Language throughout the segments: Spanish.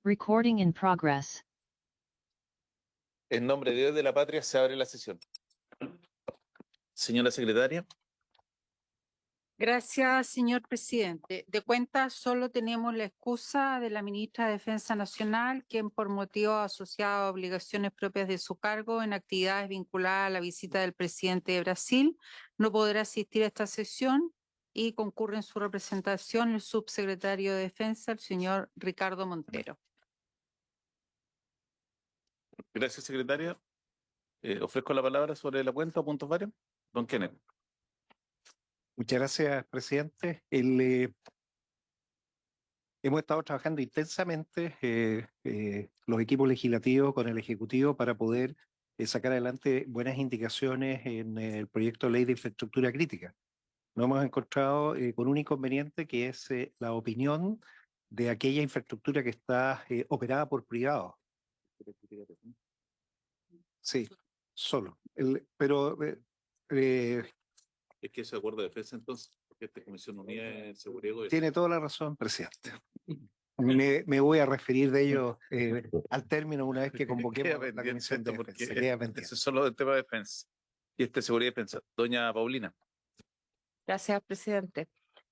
Recording in progress. En nombre de Dios y de la patria se abre la sesión. Señora secretaria. Gracias, señor presidente. De cuenta, solo tenemos la excusa de la ministra de Defensa Nacional, quien por motivos asociados a obligaciones propias de su cargo en actividades vinculadas a la visita del presidente de Brasil, no podrá asistir a esta sesión y concurre en su representación el subsecretario de Defensa, el señor Ricardo Montero. Gracias, secretaria. Ofrezco la palabra sobre la cuenta o puntos varios. Don Kenneth. Muchas gracias, presidente. Hemos estado trabajando intensamente los equipos legislativos con el Ejecutivo para poder sacar adelante buenas indicaciones en el proyecto de ley de infraestructura crítica. Nos hemos encontrado con un inconveniente que es la opinión de aquella infraestructura que está operada por privados. Sí, solo. Es que ese acuerdo de defensa, entonces, porque esta Comisión Unida de Seguridad y Gobierno. Tiene toda la razón, presidente. Me voy a referir de ello al término una vez que convoquemos la Comisión de Defensa. Queda pendiente. Eso es solo el tema de defensa. Y seguridad y defensa. Doña Paulina. Gracias, presidente.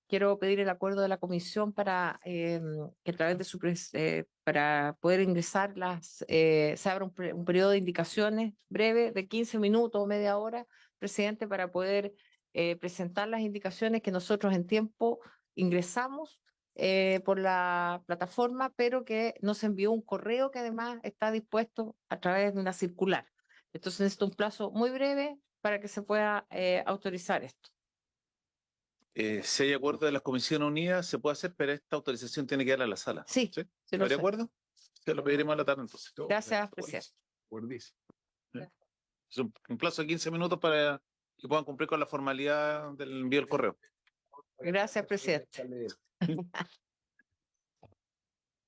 Quiero pedir el acuerdo de la comisión para que a través de para poder ingresar se abra un periodo de indicaciones breve de 15 minutos o media hora, presidente, para poder presentar las indicaciones que nosotros en tiempo ingresamos por la plataforma, pero que nos envió un correo que además está dispuesto a través de una circular. Entonces necesito un plazo muy breve para que se pueda autorizar esto. Si hay acuerdo de las Comisiones Unidas, se puede hacer, pero esta autorización tiene que ir a la sala. Sí, ¿Sí? sí lo ¿Hay sé. acuerdo? Se lo pediremos a la tarde entonces. Gracias, presidente. Es un plazo de 15 minutos para que puedan cumplir con la formalidad del envío del correo. Gracias, presidente.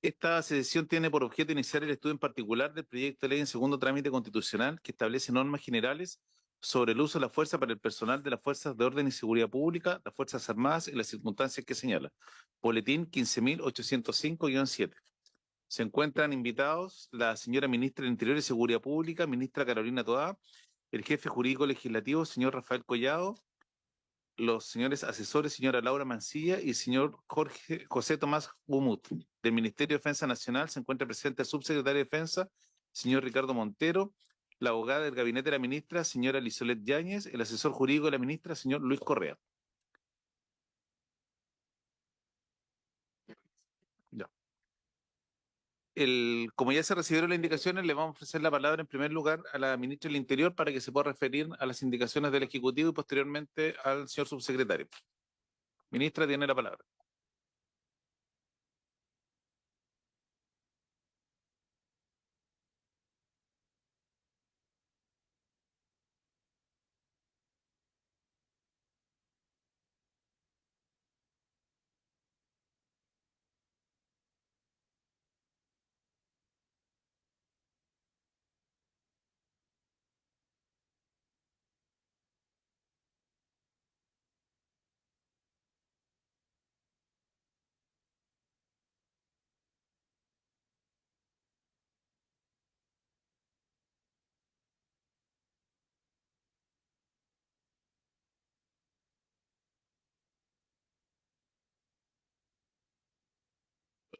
Esta sesión tiene por objeto iniciar el estudio en particular del proyecto de ley en segundo trámite constitucional que establece normas generales sobre el uso de la fuerza para el personal de las Fuerzas de Orden y Seguridad Pública, las Fuerzas Armadas y las circunstancias que señala. Boletín 15.805-7. Se encuentran invitados la señora ministra del Interior y Seguridad Pública, ministra Carolina Toá, el jefe jurídico legislativo, señor Rafael Collado, los señores asesores, señora Laura Mancilla y señor José Tomás Gumut. Del Ministerio de Defensa Nacional se encuentra presente el subsecretario de Defensa, señor Ricardo Montero, la abogada del gabinete de la ministra, señora Lizolet Yáñez, el asesor jurídico de la ministra, señor Luis Correa. Ya. Como ya se recibieron las indicaciones, le vamos a ofrecer la palabra en primer lugar a la ministra del Interior para que se pueda referir a las indicaciones del Ejecutivo y posteriormente al señor subsecretario. Ministra, tiene la palabra.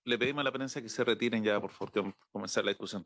Le pedimos a la prensa que se retiren ya, por favor, que vamos a comenzar la discusión.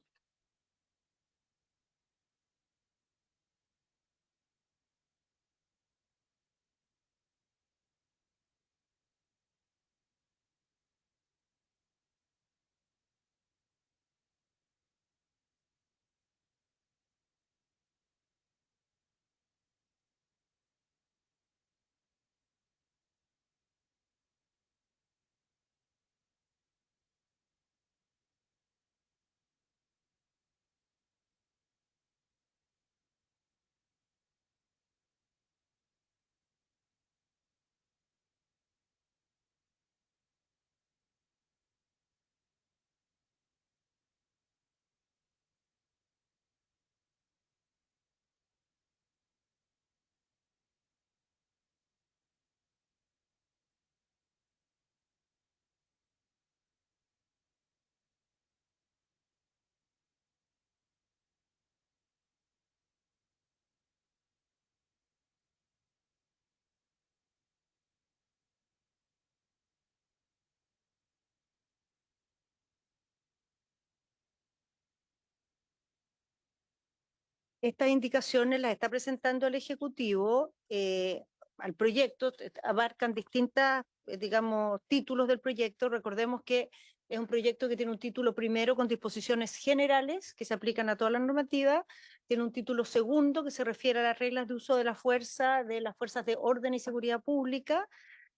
estas indicaciones las está presentando el Ejecutivo al proyecto, abarcan distintas, digamos, títulos del proyecto. Recordemos que es un proyecto que tiene un título primero con disposiciones generales que se aplican a toda la normativa, tiene un título segundo que se refiere a las reglas de uso de las fuerzas de orden y seguridad pública,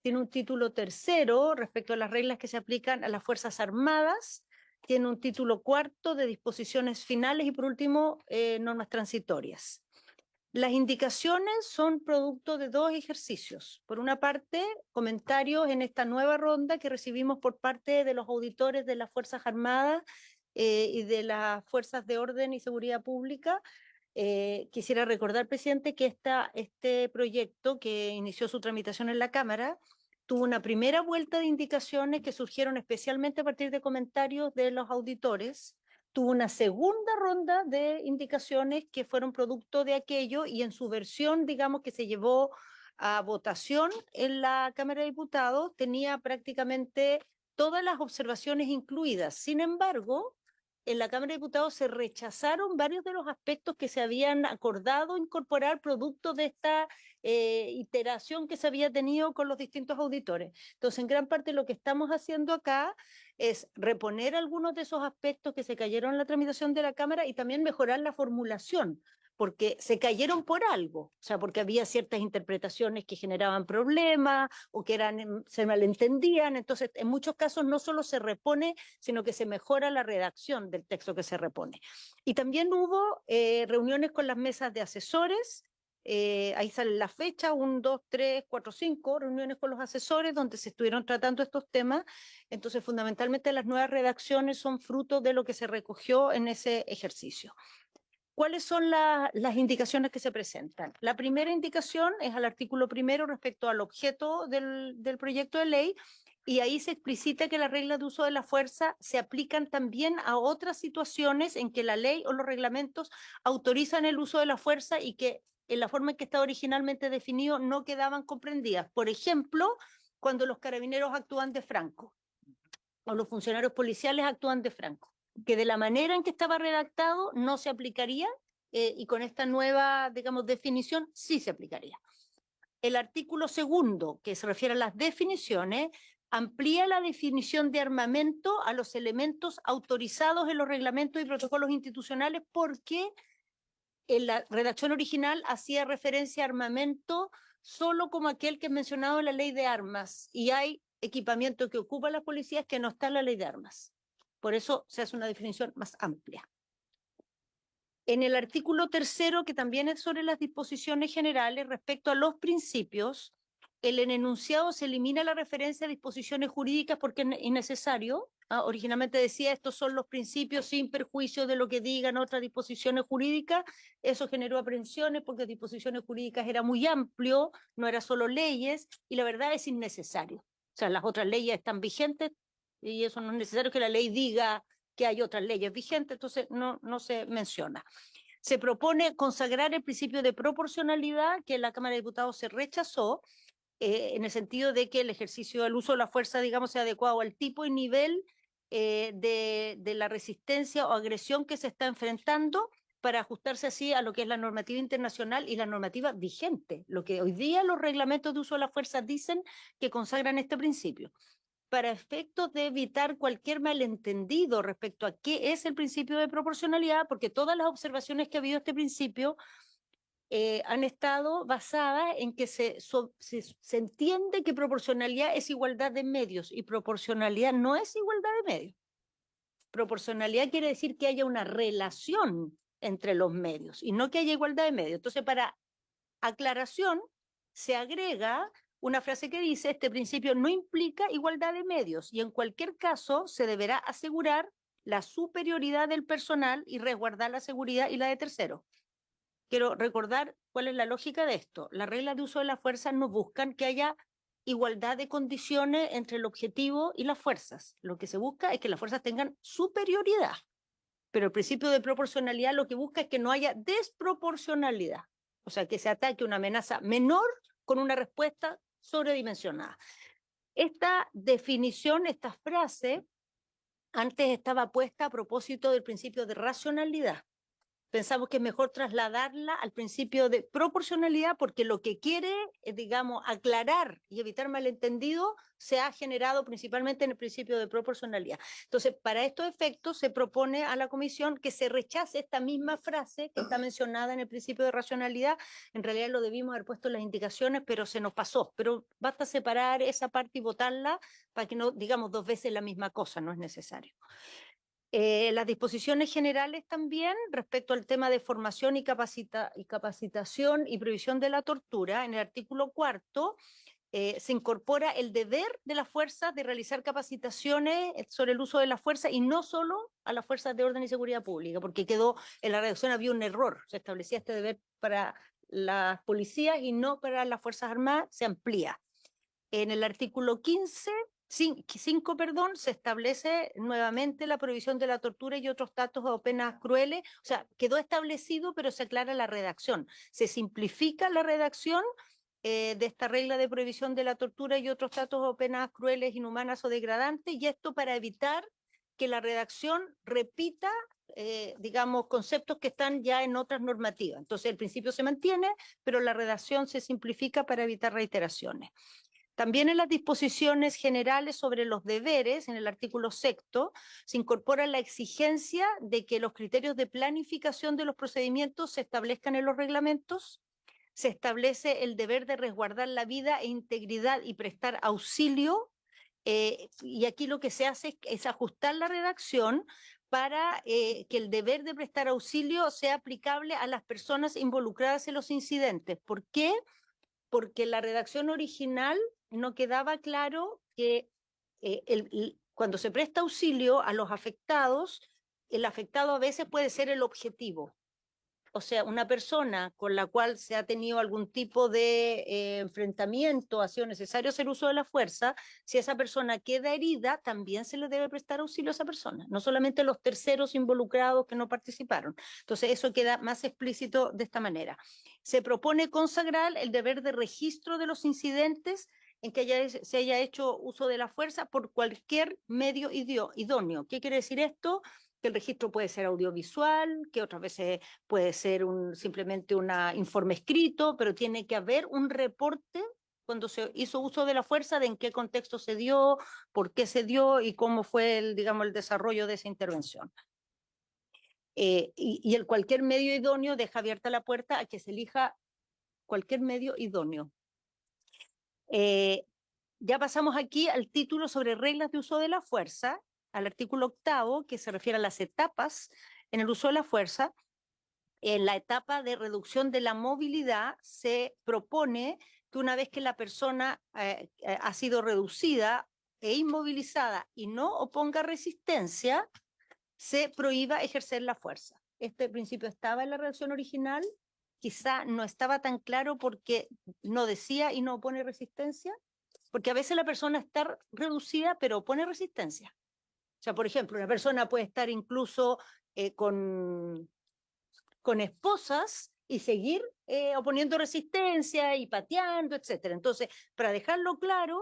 tiene un título tercero respecto a las reglas que se aplican a las Fuerzas Armadas, tiene un título cuarto de disposiciones finales y por último normas transitorias. Las indicaciones son producto de dos ejercicios. Por una parte, comentarios en esta nueva ronda que recibimos por parte de los auditores de las Fuerzas Armadas y de las Fuerzas de Orden y Seguridad Pública. Quisiera recordar, presidente, que este proyecto que inició su tramitación en la Cámara tuvo una primera vuelta de indicaciones que surgieron especialmente a partir de comentarios de los auditores, tuvo una segunda ronda de indicaciones que fueron producto de aquello y en su versión, digamos, que se llevó a votación en la Cámara de Diputados, tenía prácticamente todas las observaciones incluidas. Sin embargo, en la Cámara de Diputados se rechazaron varios de los aspectos que se habían acordado incorporar producto de esta iteración que se había tenido con los distintos auditores. Entonces, en gran parte lo que estamos haciendo acá es reponer algunos de esos aspectos que se cayeron en la tramitación de la Cámara y también mejorar la formulación, porque se cayeron por algo, o sea, porque había ciertas interpretaciones que generaban problemas o que se malentendían. Entonces, en muchos casos no solo se repone, sino que se mejora la redacción del texto que se repone. Y también hubo reuniones con las mesas de asesores, ahí sale la fecha, 1, 2, 3, 4, 5 reuniones con los asesores donde se estuvieron tratando estos temas. Entonces, fundamentalmente las nuevas redacciones son fruto de lo que se recogió en ese ejercicio. ¿Cuáles son las indicaciones que se presentan? La primera indicación es al artículo primero respecto al objeto del proyecto de ley, y ahí se explicita que las reglas de uso de la fuerza se aplican también a otras situaciones en que la ley o los reglamentos autorizan el uso de la fuerza y que en la forma en que estaba originalmente definido no quedaban comprendidas. Por ejemplo, cuando los carabineros actúan de franco o los funcionarios policiales actúan de franco, que de la manera en que estaba redactado no se aplicaría y con esta nueva, digamos, definición sí se aplicaría. El artículo segundo, que se refiere a las definiciones, amplía la definición de armamento a los elementos autorizados en los reglamentos y protocolos institucionales, porque en la redacción original hacía referencia a armamento solo como aquel que es mencionado en la ley de armas, y hay equipamiento que ocupa las policías que no está en la ley de armas. Por eso se hace una definición más amplia. En el artículo tercero, que también es sobre las disposiciones generales respecto a los principios, en el enunciado se elimina la referencia a disposiciones jurídicas porque es innecesario. Originalmente decía estos son los principios sin perjuicio de lo que digan otras disposiciones jurídicas. Eso generó aprensiones porque disposiciones jurídicas era muy amplio, no era solo leyes, y la verdad es innecesario. O sea, las otras leyes están vigentes y eso no es necesario que la ley diga que hay otras leyes vigentes, entonces no se menciona. Se propone consagrar el principio de proporcionalidad que en la Cámara de Diputados se rechazó, en el sentido de que el ejercicio del uso de la fuerza, digamos, sea adecuado al tipo y nivel de la resistencia o agresión que se está enfrentando, para ajustarse así a lo que es la normativa internacional y la normativa vigente, lo que hoy día los reglamentos de uso de la fuerza dicen que consagran este principio. Para efectos de evitar cualquier malentendido respecto a qué es el principio de proporcionalidad, porque todas las observaciones que ha habido a este principio han estado basadas en que se entiende que proporcionalidad es igualdad de medios, y proporcionalidad no es igualdad de medios. Proporcionalidad quiere decir que haya una relación entre los medios y no que haya igualdad de medios. Entonces, para aclaración, se agrega una frase que dice: este principio no implica igualdad de medios y en cualquier caso se deberá asegurar la superioridad del personal y resguardar la seguridad y la de terceros. Quiero recordar cuál es la lógica de esto. Las reglas de uso de la fuerza no buscan que haya igualdad de condiciones entre el objetivo y las fuerzas. Lo que se busca es que las fuerzas tengan superioridad. Pero el principio de proporcionalidad lo que busca es que no haya desproporcionalidad. O sea, que se ataque una amenaza menor con una respuesta sobredimensionada. Esta definición, esta frase, antes estaba puesta a propósito del principio de racionalidad. pensamos que es mejor trasladarla al principio de proporcionalidad porque lo que quiere, digamos, aclarar y evitar malentendido se ha generado principalmente en el principio de proporcionalidad. Entonces, para estos efectos se propone a la comisión que se rechace esta misma frase que está mencionada en el principio de racionalidad. En realidad lo debimos haber puesto en las indicaciones, pero se nos pasó. Pero basta separar esa parte y votarla para que no digamos dos veces la misma cosa, no es necesario. Las disposiciones generales también respecto al tema de formación y capacitación y prohibición de la tortura, en el artículo 4 se incorpora el deber de las fuerzas de realizar capacitaciones sobre el uso de la fuerza y no solo a las fuerzas de orden y seguridad pública, porque quedó en la redacción había un error, se establecía este deber para las policías y no para las Fuerzas Armadas, se amplía. En el artículo 5, se establece nuevamente la prohibición de la tortura y otros tratos o penas crueles. O sea, quedó establecido, pero se aclara la redacción. Se simplifica la redacción de esta regla de prohibición de la tortura y otros tratos o penas crueles, inhumanas o degradantes, y esto para evitar que la redacción repita, digamos, conceptos que están ya en otras normativas. Entonces, el principio se mantiene, pero la redacción se simplifica para evitar reiteraciones. También en las disposiciones generales sobre los deberes, en el artículo 6º, se incorpora la exigencia de que los criterios de planificación de los procedimientos se establezcan en los reglamentos. Se establece el deber de resguardar la vida e integridad y prestar auxilio. Y aquí lo que se hace es ajustar la redacción para que el deber de prestar auxilio sea aplicable a las personas involucradas en los incidentes. ¿Por qué? Porque la redacción original no quedaba claro que cuando se presta auxilio a los afectados, el afectado a veces puede ser el objetivo. O sea, una persona con la cual se ha tenido algún tipo de enfrentamiento, ha sido necesario hacer uso de la fuerza, si esa persona queda herida, también se le debe prestar auxilio a esa persona, no solamente los terceros involucrados que no participaron. Entonces, eso queda más explícito de esta manera. Se propone consagrar el deber de registro de los incidentes en que se haya hecho uso de la fuerza por cualquier medio idóneo. ¿Qué quiere decir esto? Que el registro puede ser audiovisual, que otras veces puede ser simplemente un informe escrito, pero tiene que haber un reporte cuando se hizo uso de la fuerza de en qué contexto se dio, por qué se dio y cómo fue el desarrollo de esa intervención. Y el cualquier medio idóneo deja abierta la puerta a que se elija cualquier medio idóneo. Ya pasamos aquí al título sobre reglas de uso de la fuerza, al artículo 8º, que se refiere a las etapas en el uso de la fuerza. En la etapa de reducción de la movilidad se propone que una vez que la persona ha sido reducida e inmovilizada y no oponga resistencia, se prohíba ejercer la fuerza. Este principio estaba en la redacción original, quizá no estaba tan claro porque no decía y no opone resistencia, porque a veces la persona está reducida pero opone resistencia. O sea, por ejemplo, una persona puede estar incluso con esposas y seguir oponiendo resistencia y pateando, etcétera. Entonces, para dejarlo claro,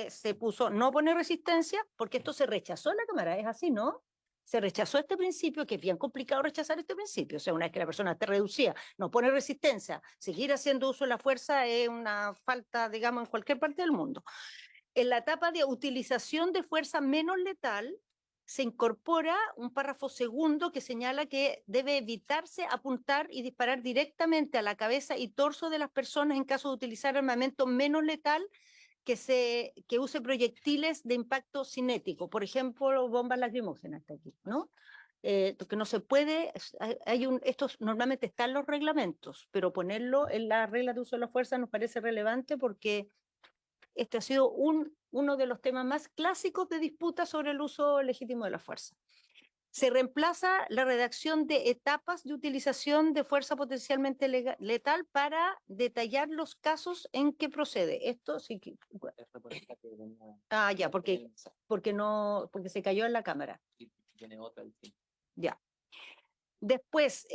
se puso no poner resistencia porque esto se rechazó en la Cámara, es así, ¿no? Se rechazó este principio, que es bien complicado rechazar este principio. O sea, una vez que la persona esté reducida, no pone resistencia, seguir haciendo uso de la fuerza es una falta, digamos, en cualquier parte del mundo. En la etapa de utilización de fuerza menos letal, se incorpora un párrafo segundo que señala que debe evitarse apuntar y disparar directamente a la cabeza y torso de las personas en caso de utilizar armamento menos letal que use proyectiles de impacto cinético, por ejemplo, bombas lacrimógenas hasta aquí, ¿no? Que no se puede, esto normalmente está en los reglamentos, pero ponerlo en la regla de uso de la fuerza nos parece relevante porque este ha sido uno de los temas más clásicos de disputa sobre el uso legítimo de la fuerza. Se reemplaza la redacción de etapas de utilización de fuerza potencialmente letal para detallar los casos en que procede. Esto sí que... ya, porque se cayó en la Cámara. Ya. Después,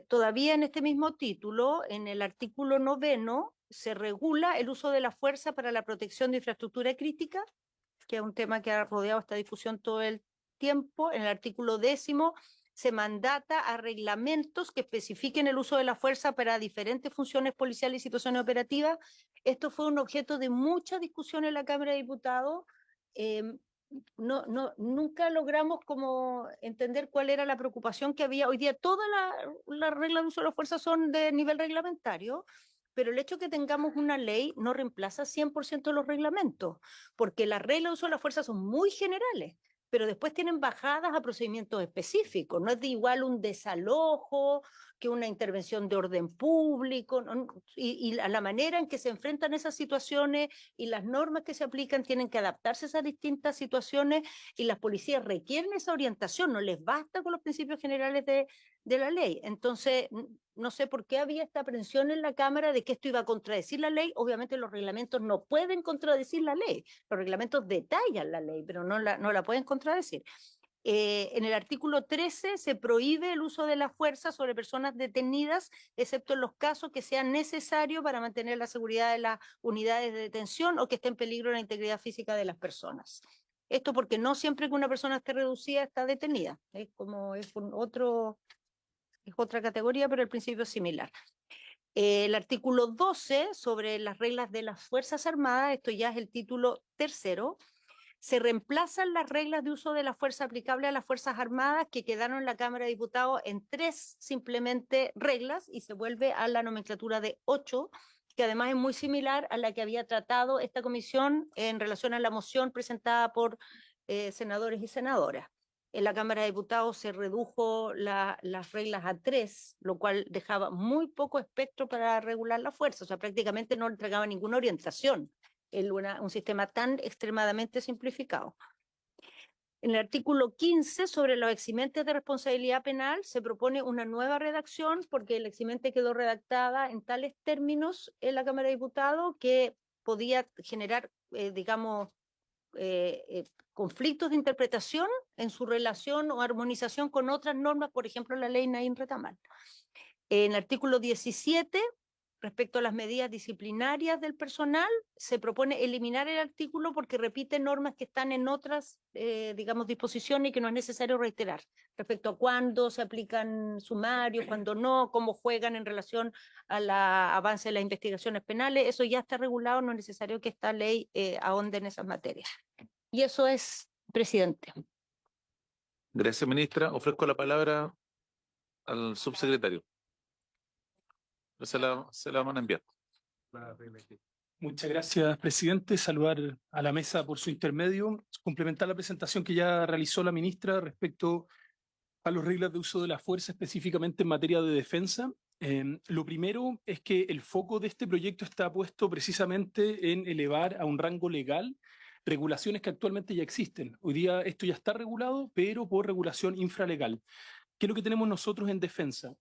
todavía en este mismo título, en el artículo 9º, se regula el uso de la fuerza para la protección de infraestructura crítica, que es un tema que ha rodeado esta discusión todo el tiempo. En el artículo 10º se mandata a reglamentos que especifiquen el uso de la fuerza para diferentes funciones policiales y situaciones operativas. Esto fue un objeto de mucha discusión en la Cámara de Diputados. Nunca logramos como entender cuál era la preocupación que había. Hoy día todas las reglas de uso de la fuerza son de nivel reglamentario, pero el hecho de que tengamos una ley no reemplaza 100% los reglamentos, porque las reglas de uso de la fuerza son muy generales, pero después tienen bajadas a procedimientos específicos. No es de igual un desalojo que una intervención de orden público, ¿no? Y la manera en que se enfrentan esas situaciones y las normas que se aplican tienen que adaptarse a esas distintas situaciones, y las policías requieren esa orientación, no les basta con los principios generales de la ley. Entonces, no sé por qué había esta aprensión en la Cámara de que esto iba a contradecir la ley. Obviamente los reglamentos no pueden contradecir la ley, los reglamentos detallan la ley, pero no la pueden contradecir. En el artículo 13 se prohíbe el uso de la fuerza sobre personas detenidas, excepto en los casos que sean necesarios para mantener la seguridad de las unidades de detención o que esté en peligro la integridad física de las personas. Esto porque no siempre que una persona esté reducida está detenida. Es otra categoría, pero el principio es similar. El artículo 12 sobre las reglas de las Fuerzas Armadas, esto ya es el título tercero, se reemplazan las reglas de uso de la fuerza aplicable a las Fuerzas Armadas que quedaron en la Cámara de Diputados en 3 simplemente reglas, y se vuelve a la nomenclatura de 8, que además es muy similar a la que había tratado esta comisión en relación a la moción presentada por senadores y senadoras. En la Cámara de Diputados se redujo las reglas a 3, lo cual dejaba muy poco espectro para regular la fuerza, o sea, prácticamente no entregaba ninguna orientación en un sistema tan extremadamente simplificado. En el artículo 15, sobre los eximentes de responsabilidad penal, se propone una nueva redacción porque el eximente quedó redactada en tales términos en la Cámara de Diputados que podía generar, conflictos de interpretación en su relación o armonización con otras normas, por ejemplo, la ley Naín Retamal. En el artículo 17, respecto a las medidas disciplinarias del personal, se propone eliminar el artículo porque repite normas que están en otras, disposiciones y que no es necesario reiterar, respecto a cuándo se aplican sumarios, cuándo no, cómo juegan en relación al avance de las investigaciones penales. Eso ya está regulado, no es necesario que esta ley ahonde en esas materias. Y eso es, presidente. Gracias, ministra. Ofrezco la palabra al subsecretario. Se la van a enviar. Muchas gracias, presidente. Saludar a la mesa por su intermedio. Complementar la presentación que ya realizó la ministra respecto a las reglas de uso de la fuerza, específicamente en materia de defensa. Lo primero es que el foco de este proyecto está puesto precisamente en elevar a un rango legal regulaciones que actualmente ya existen. Hoy día esto ya está regulado, pero por regulación infralegal. ¿Qué es lo que tenemos nosotros en defensa?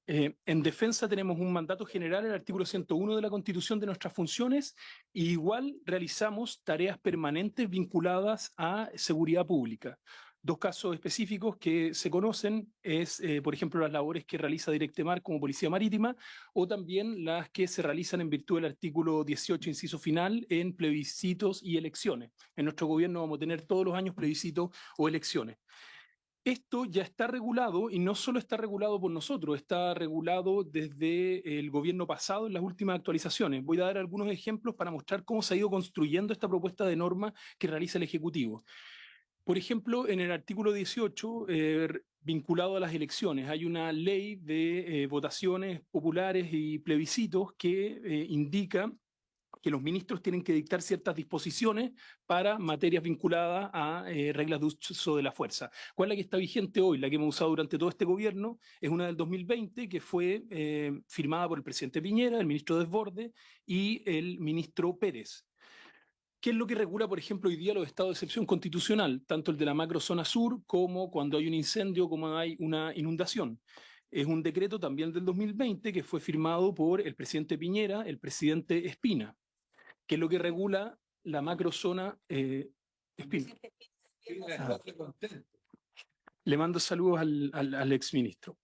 En defensa tenemos un mandato general, el artículo 101 de la Constitución de nuestras funciones, y igual realizamos tareas permanentes vinculadas a seguridad pública. 2 casos específicos que se conocen es, por ejemplo, las labores que realiza Directemar como Policía Marítima, o también las que se realizan en virtud del artículo 18, inciso final, en plebiscitos y elecciones. En nuestro gobierno vamos a tener todos los años plebiscitos o elecciones. Esto ya está regulado, y no solo está regulado por nosotros, está regulado desde el gobierno pasado en las últimas actualizaciones. Voy a dar algunos ejemplos para mostrar cómo se ha ido construyendo esta propuesta de norma que realiza el Ejecutivo. Por ejemplo, en el artículo 18, vinculado a las elecciones, hay una ley de votaciones populares y plebiscitos que indica que los ministros tienen que dictar ciertas disposiciones para materias vinculadas a reglas de uso de la fuerza. ¿Cuál es la que está vigente hoy? La que hemos usado durante todo este gobierno es una del 2020 que fue firmada por el presidente Piñera, el ministro Desbordes y el ministro Pérez. ¿Qué es lo que regula, por ejemplo, hoy día los estados de excepción constitucional? Tanto el de la macrozona sur como cuando hay un incendio, como hay una inundación. Es un decreto también del 2020 que fue firmado por el presidente Piñera, el presidente Espina, que es lo que regula la macrozona Espina. Le mando saludos al exministro.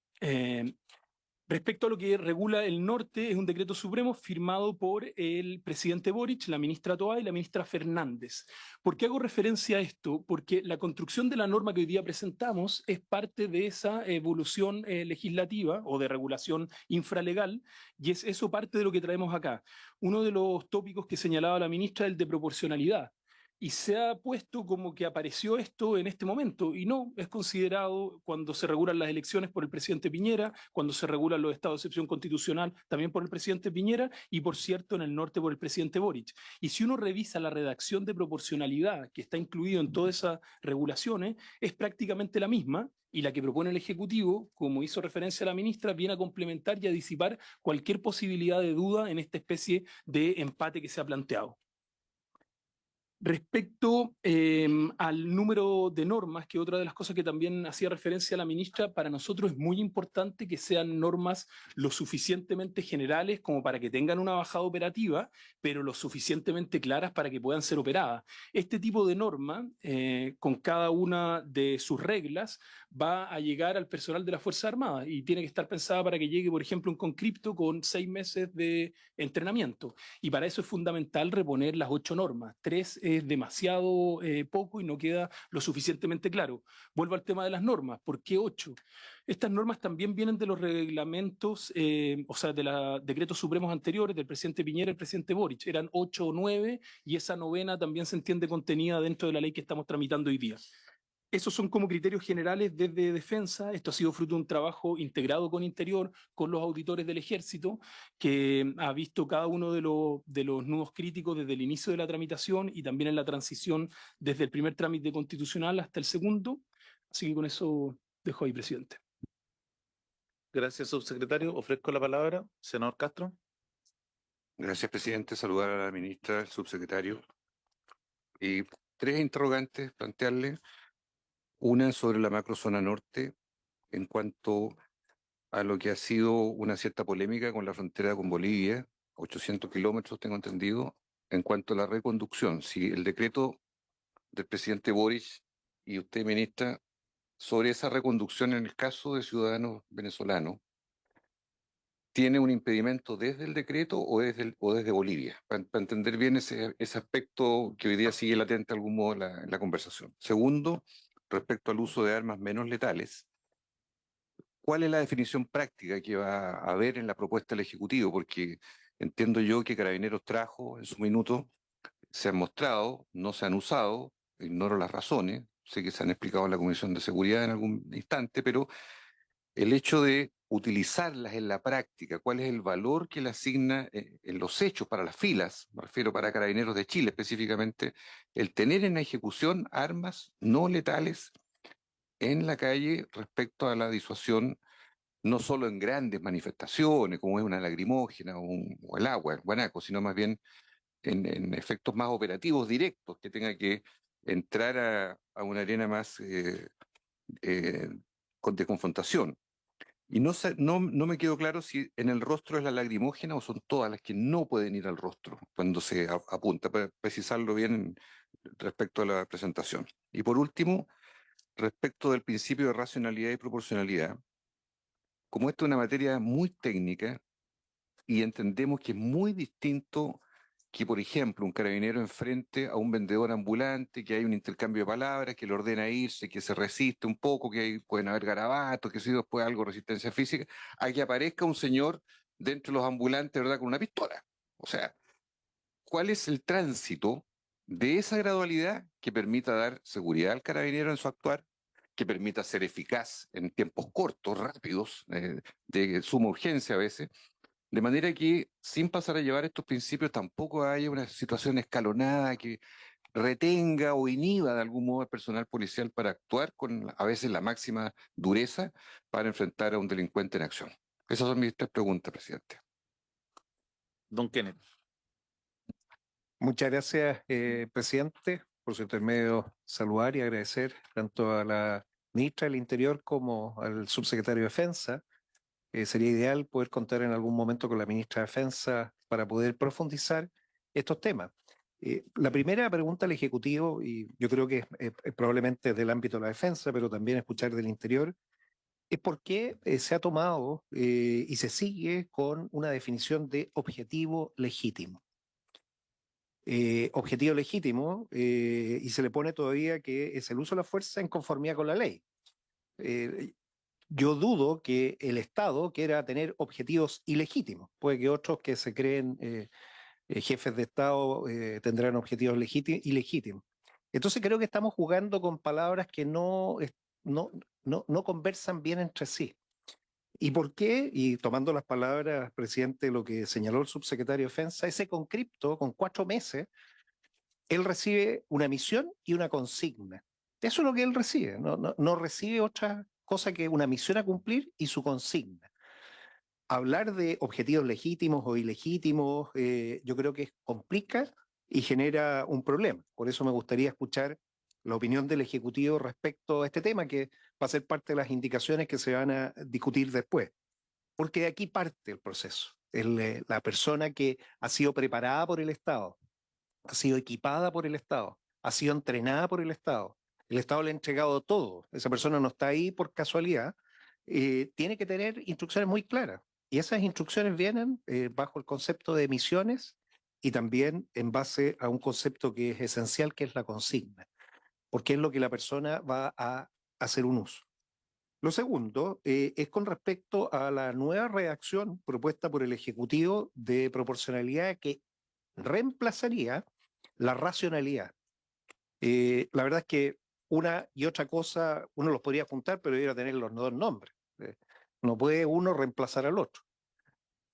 Respecto a lo que regula el norte, es un decreto supremo firmado por el presidente Boric, la ministra Toa y la ministra Fernández. ¿Por qué hago referencia a esto? Porque la construcción de la norma que hoy día presentamos es parte de esa evolución legislativa o de regulación infralegal, y es eso parte de lo que traemos acá. Uno de los tópicos que señalaba la ministra es el de proporcionalidad. Y se ha puesto como que apareció esto en este momento, y no, es considerado cuando se regulan las elecciones por el presidente Piñera, cuando se regulan los estados de excepción constitucional también por el presidente Piñera, y por cierto en el norte por el presidente Boric. Y si uno revisa la redacción de proporcionalidad que está incluido en todas esas regulaciones, es prácticamente la misma, y la que propone el Ejecutivo, como hizo referencia la ministra, viene a complementar y a disipar cualquier posibilidad de duda en esta especie de empate que se ha planteado. Respecto al número de normas, que otra de las cosas que también hacía referencia la ministra, para nosotros es muy importante que sean normas lo suficientemente generales como para que tengan una bajada operativa, pero lo suficientemente claras para que puedan ser operadas. Este tipo de norma, con cada una de sus reglas, va a llegar al personal de las Fuerzas Armadas y tiene que estar pensada para que llegue, por ejemplo, un conscripto con 6 meses de entrenamiento. Y para eso es fundamental reponer las 8 normas. 3 es demasiado poco y no queda lo suficientemente claro. Vuelvo al tema de las normas. ¿Por qué 8? Estas normas también vienen de los reglamentos, o sea, de los decretos supremos anteriores del presidente Piñera y el presidente Boric. Eran 8 o 9 y esa novena también se entiende contenida dentro de la ley que estamos tramitando hoy día. Esos son como criterios generales desde Defensa. Esto ha sido fruto de un trabajo integrado con Interior, con los auditores del Ejército, que ha visto cada uno de los nudos críticos desde el inicio de la tramitación y también en la transición desde el primer trámite constitucional hasta el segundo. Así que con eso dejo ahí, presidente. Gracias, subsecretario. Ofrezco la palabra. Senador Castro. Gracias, presidente. Saludar a la ministra, al subsecretario. Y 3 interrogantes plantearle. Una sobre la macrozona norte, en cuanto a lo que ha sido una cierta polémica con la frontera con Bolivia, 800 kilómetros, tengo entendido, en cuanto a la reconducción. Si el decreto del presidente Boric y usted, ministra, sobre esa reconducción en el caso de ciudadanos venezolanos, ¿tiene un impedimento desde el decreto o desde Bolivia? Para entender bien ese aspecto que hoy día sigue latente de algún modo en la conversación. Segundo, respecto al uso de armas menos letales, ¿cuál es la definición práctica que va a haber en la propuesta del Ejecutivo? Porque entiendo yo que Carabineros trajo en su minuto, se han mostrado, no se han usado, ignoro las razones, sé que se han explicado en la Comisión de Seguridad en algún instante, pero el hecho de utilizarlas en la práctica, cuál es el valor que le asigna en los hechos para las filas, me refiero para Carabineros de Chile específicamente, el tener en ejecución armas no letales en la calle respecto a la disuasión, no solo en grandes manifestaciones, como es una lacrimógena o el agua, el guanaco, sino más bien en efectos más operativos directos, que tenga que entrar a una arena más de confrontación. Y no me quedó claro si en el rostro es la lacrimógena o son todas las que no pueden ir al rostro cuando se apunta, para precisarlo bien respecto a la presentación. Y por último, respecto del principio de racionalidad y proporcionalidad, como esto es una materia muy técnica y entendemos que es muy distinto que, por ejemplo, un carabinero enfrente a un vendedor ambulante, que hay un intercambio de palabras, que le ordena irse, que se resiste un poco, pueden haber garabatos, que si después algo de resistencia física, a que aparezca un señor dentro de los ambulantes, ¿verdad?, con una pistola. O sea, ¿cuál es el tránsito de esa gradualidad que permita dar seguridad al carabinero en su actuar, que permita ser eficaz en tiempos cortos, rápidos, de suma urgencia a veces? De manera que, sin pasar a llevar estos principios, tampoco haya una situación escalonada que retenga o inhiba de algún modo al personal policial para actuar con a veces la máxima dureza para enfrentar a un delincuente en acción. Esas son mis 3 preguntas, presidente. Don Kenneth. Muchas gracias, presidente. Por su intermedio, saludar y agradecer tanto a la ministra del Interior como al subsecretario de Defensa. Sería ideal poder contar en algún momento con la ministra de Defensa para poder profundizar estos temas. La primera pregunta al Ejecutivo, y yo creo que es probablemente del ámbito de la defensa, pero también escuchar del Interior, es por qué se ha tomado y se sigue con una definición de objetivo legítimo. Objetivo legítimo y se le pone todavía que es el uso de la fuerza en conformidad con la ley. Yo dudo que el Estado quiera tener objetivos ilegítimos. Puede que otros que se creen jefes de Estado tendrán objetivos ilegítimos. Entonces creo que estamos jugando con palabras que no conversan bien entre sí. ¿Y por qué? Y tomando las palabras, presidente, lo que señaló el subsecretario de Defensa, ese concripto con 4 meses, él recibe una misión y una consigna. Eso es lo que él recibe, no recibe otra cosa que una misión a cumplir y su consigna. Hablar de objetivos legítimos o ilegítimos, yo creo que complica y genera un problema. Por eso me gustaría escuchar la opinión del Ejecutivo respecto a este tema, que va a ser parte de las indicaciones que se van a discutir después. Porque de aquí parte el proceso. La persona que ha sido preparada por el Estado, ha sido equipada por el Estado, ha sido entrenada por el Estado le ha entregado todo, esa persona no está ahí por casualidad, tiene que tener instrucciones muy claras. Y esas instrucciones vienen bajo el concepto de misiones y también en base a un concepto que es esencial, que es la consigna, porque es lo que la persona va a hacer un uso. Lo segundo es con respecto a la nueva redacción propuesta por el Ejecutivo de proporcionalidad que reemplazaría la racionalidad. La verdad es que una y otra cosa uno los podría juntar, pero debería tener los dos nombres. No puede uno reemplazar al otro.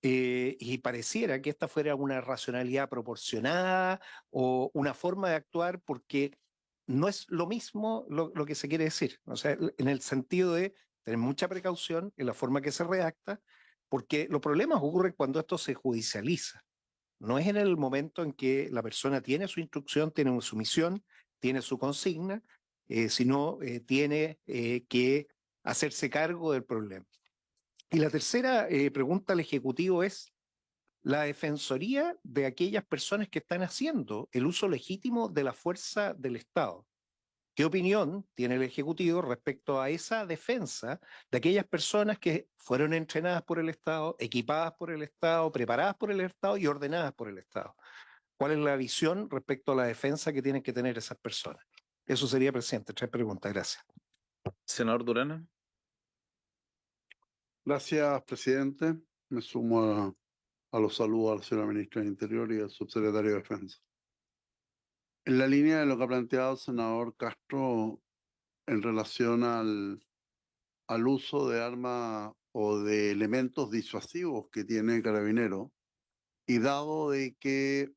Y pareciera que esta fuera una racionalidad proporcionada o una forma de actuar, porque no es lo mismo lo que se quiere decir. O sea, en el sentido de tener mucha precaución en la forma que se redacta, porque los problemas ocurren cuando esto se judicializa. No es en el momento en que la persona tiene su instrucción, tiene su misión, tiene su consigna, sino tiene que hacerse cargo del problema. Y la tercera pregunta al Ejecutivo es la defensoría de aquellas personas que están haciendo el uso legítimo de la fuerza del Estado. ¿Qué opinión tiene el Ejecutivo respecto a esa defensa de aquellas personas que fueron entrenadas por el Estado, equipadas por el Estado, preparadas por el Estado y ordenadas por el Estado? ¿Cuál es la visión respecto a la defensa que tienen que tener esas personas? Eso sería, presidente. 3 preguntas. Gracias. Senador Durana. Gracias, presidente. Me sumo a los saludos a la señora ministra del Interior y al subsecretario de Defensa. En la línea de lo que ha planteado el senador Castro en relación al uso de armas o de elementos disuasivos que tiene Carabinero, y dado de que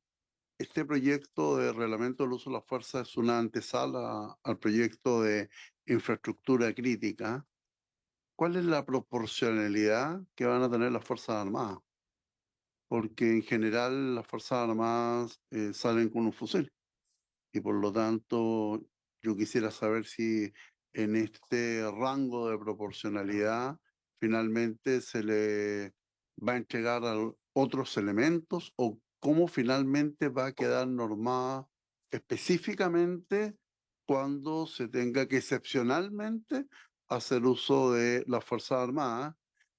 este proyecto de reglamento del uso de la fuerza es una antesala al proyecto de infraestructura crítica, ¿cuál es la proporcionalidad que van a tener las Fuerzas Armadas? Porque en general las Fuerzas Armadas salen con un fusil y por lo tanto yo quisiera saber si en este rango de proporcionalidad finalmente se le va a entregar otros elementos o cómo finalmente va a quedar normada específicamente cuando se tenga que excepcionalmente hacer uso de las Fuerzas Armadas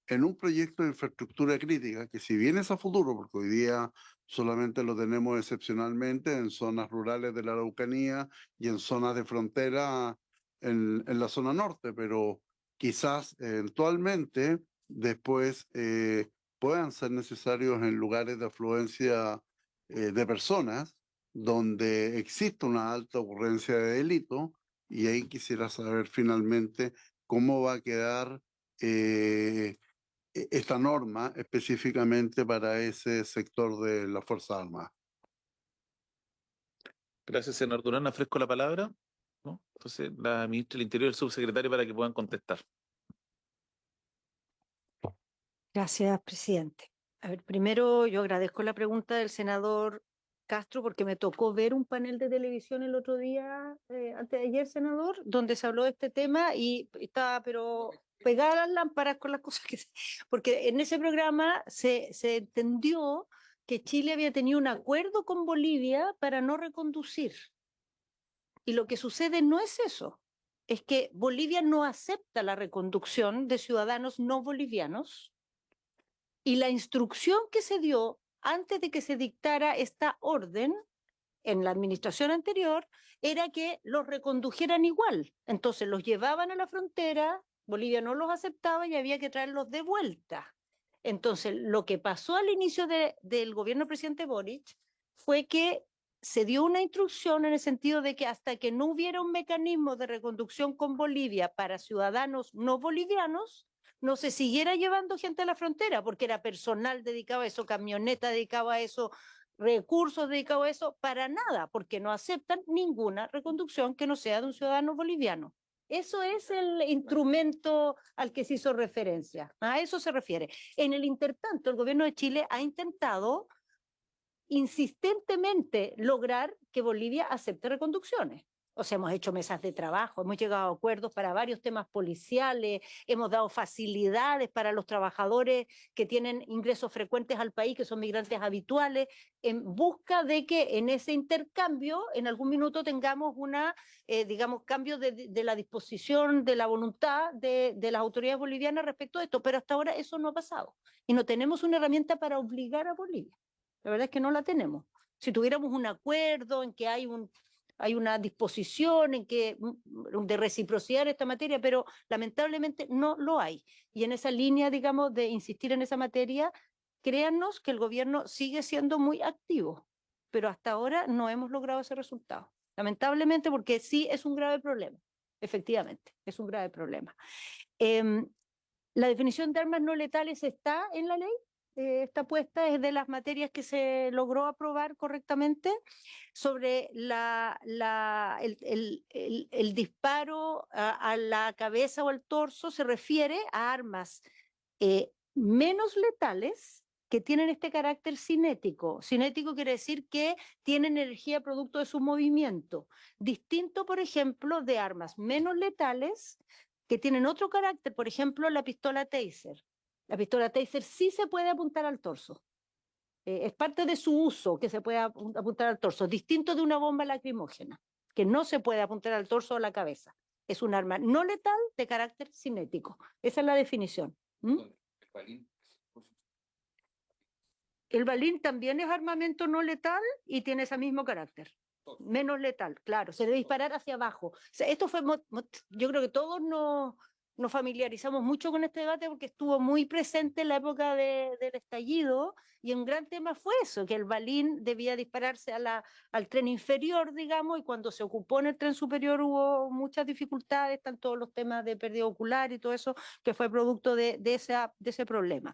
en un proyecto de infraestructura crítica, que si bien es a futuro, porque hoy día solamente lo tenemos excepcionalmente en zonas rurales de la Araucanía y en zonas de frontera en la zona norte, pero quizás eventualmente después puedan ser necesarios en lugares de afluencia de personas donde existe una alta ocurrencia de delito, y ahí quisiera saber finalmente cómo va a quedar esta norma específicamente para ese sector de las Fuerzas Armadas. Gracias, senador Durán. Ofrezco la palabra, ¿no? Entonces, la ministra del Interior y el subsecretario para que puedan contestar. Gracias, presidente. A ver, primero yo agradezco la pregunta del senador Castro porque me tocó ver un panel de televisión el otro día, antes de ayer, senador, donde se habló de este tema y estaba pero pegada a las lámparas con las cosas porque en ese programa se entendió que Chile había tenido un acuerdo con Bolivia para no reconducir. Y lo que sucede no es eso. es que Bolivia no acepta la reconducción de ciudadanos no bolivianos y la instrucción que se dio antes de que se dictara esta orden en la administración anterior era que los recondujeran igual. Entonces los llevaban a la frontera, Bolivia no los aceptaba y había que traerlos de vuelta. Entonces lo que pasó al inicio del gobierno del presidente Boric fue que se dio una instrucción en el sentido de que hasta que no hubiera un mecanismo de reconducción con Bolivia para ciudadanos no bolivianos, no se siguiera llevando gente a la frontera, porque era personal dedicado a eso, camioneta dedicada a eso, recursos dedicados a eso, para nada, porque no aceptan ninguna reconducción que no sea de un ciudadano boliviano. Eso es el instrumento al que se hizo referencia, a eso se refiere. En el intertanto, el gobierno de Chile ha intentado insistentemente lograr que Bolivia acepte reconducciones. O sea, hemos hecho mesas de trabajo, hemos llegado a acuerdos para varios temas policiales, hemos dado facilidades para los trabajadores que tienen ingresos frecuentes al país, que son migrantes habituales, en busca de que en ese intercambio, en algún minuto tengamos una, digamos, cambio de la disposición, de la voluntad de las autoridades bolivianas respecto a esto. Pero hasta ahora eso no ha pasado. Y no tenemos una herramienta para obligar a Bolivia. La verdad es que no la tenemos. Si tuviéramos un acuerdo en que hay una disposición en que, de reciprocidad en esta materia, pero lamentablemente no lo hay. Y en esa línea, digamos, de insistir en esa materia, créannos que el gobierno sigue siendo muy activo, pero hasta ahora no hemos logrado ese resultado. Lamentablemente, porque sí es un grave problema. Efectivamente, es un grave problema. La definición de armas no letales está en la ley. Está puesta, es de las materias que se logró aprobar correctamente sobre el disparo a la cabeza o al torso. Se refiere a armas menos letales que tienen este carácter cinético. Cinético quiere decir que tienen energía producto de su movimiento, distinto, por ejemplo, de armas menos letales que tienen otro carácter, por ejemplo, la pistola Taser. La pistola Taser sí se puede apuntar al torso. Es parte de su uso que se puede apuntar al torso, distinto de una bomba lacrimógena, que no se puede apuntar al torso o a la cabeza. Es un arma no letal de carácter cinético. Esa es la definición. El balín también es armamento no letal y tiene ese mismo carácter. Menos letal, claro, se debe disparar hacia abajo. O sea, esto fue, yo creo que todos nos familiarizamos mucho con este debate porque estuvo muy presente en la época del estallido, y un gran tema fue eso, que el balín debía dispararse al tren inferior, digamos, y cuando se ocupó en el tren superior hubo muchas dificultades, están todos los temas de pérdida ocular y todo eso, que fue producto de ese problema.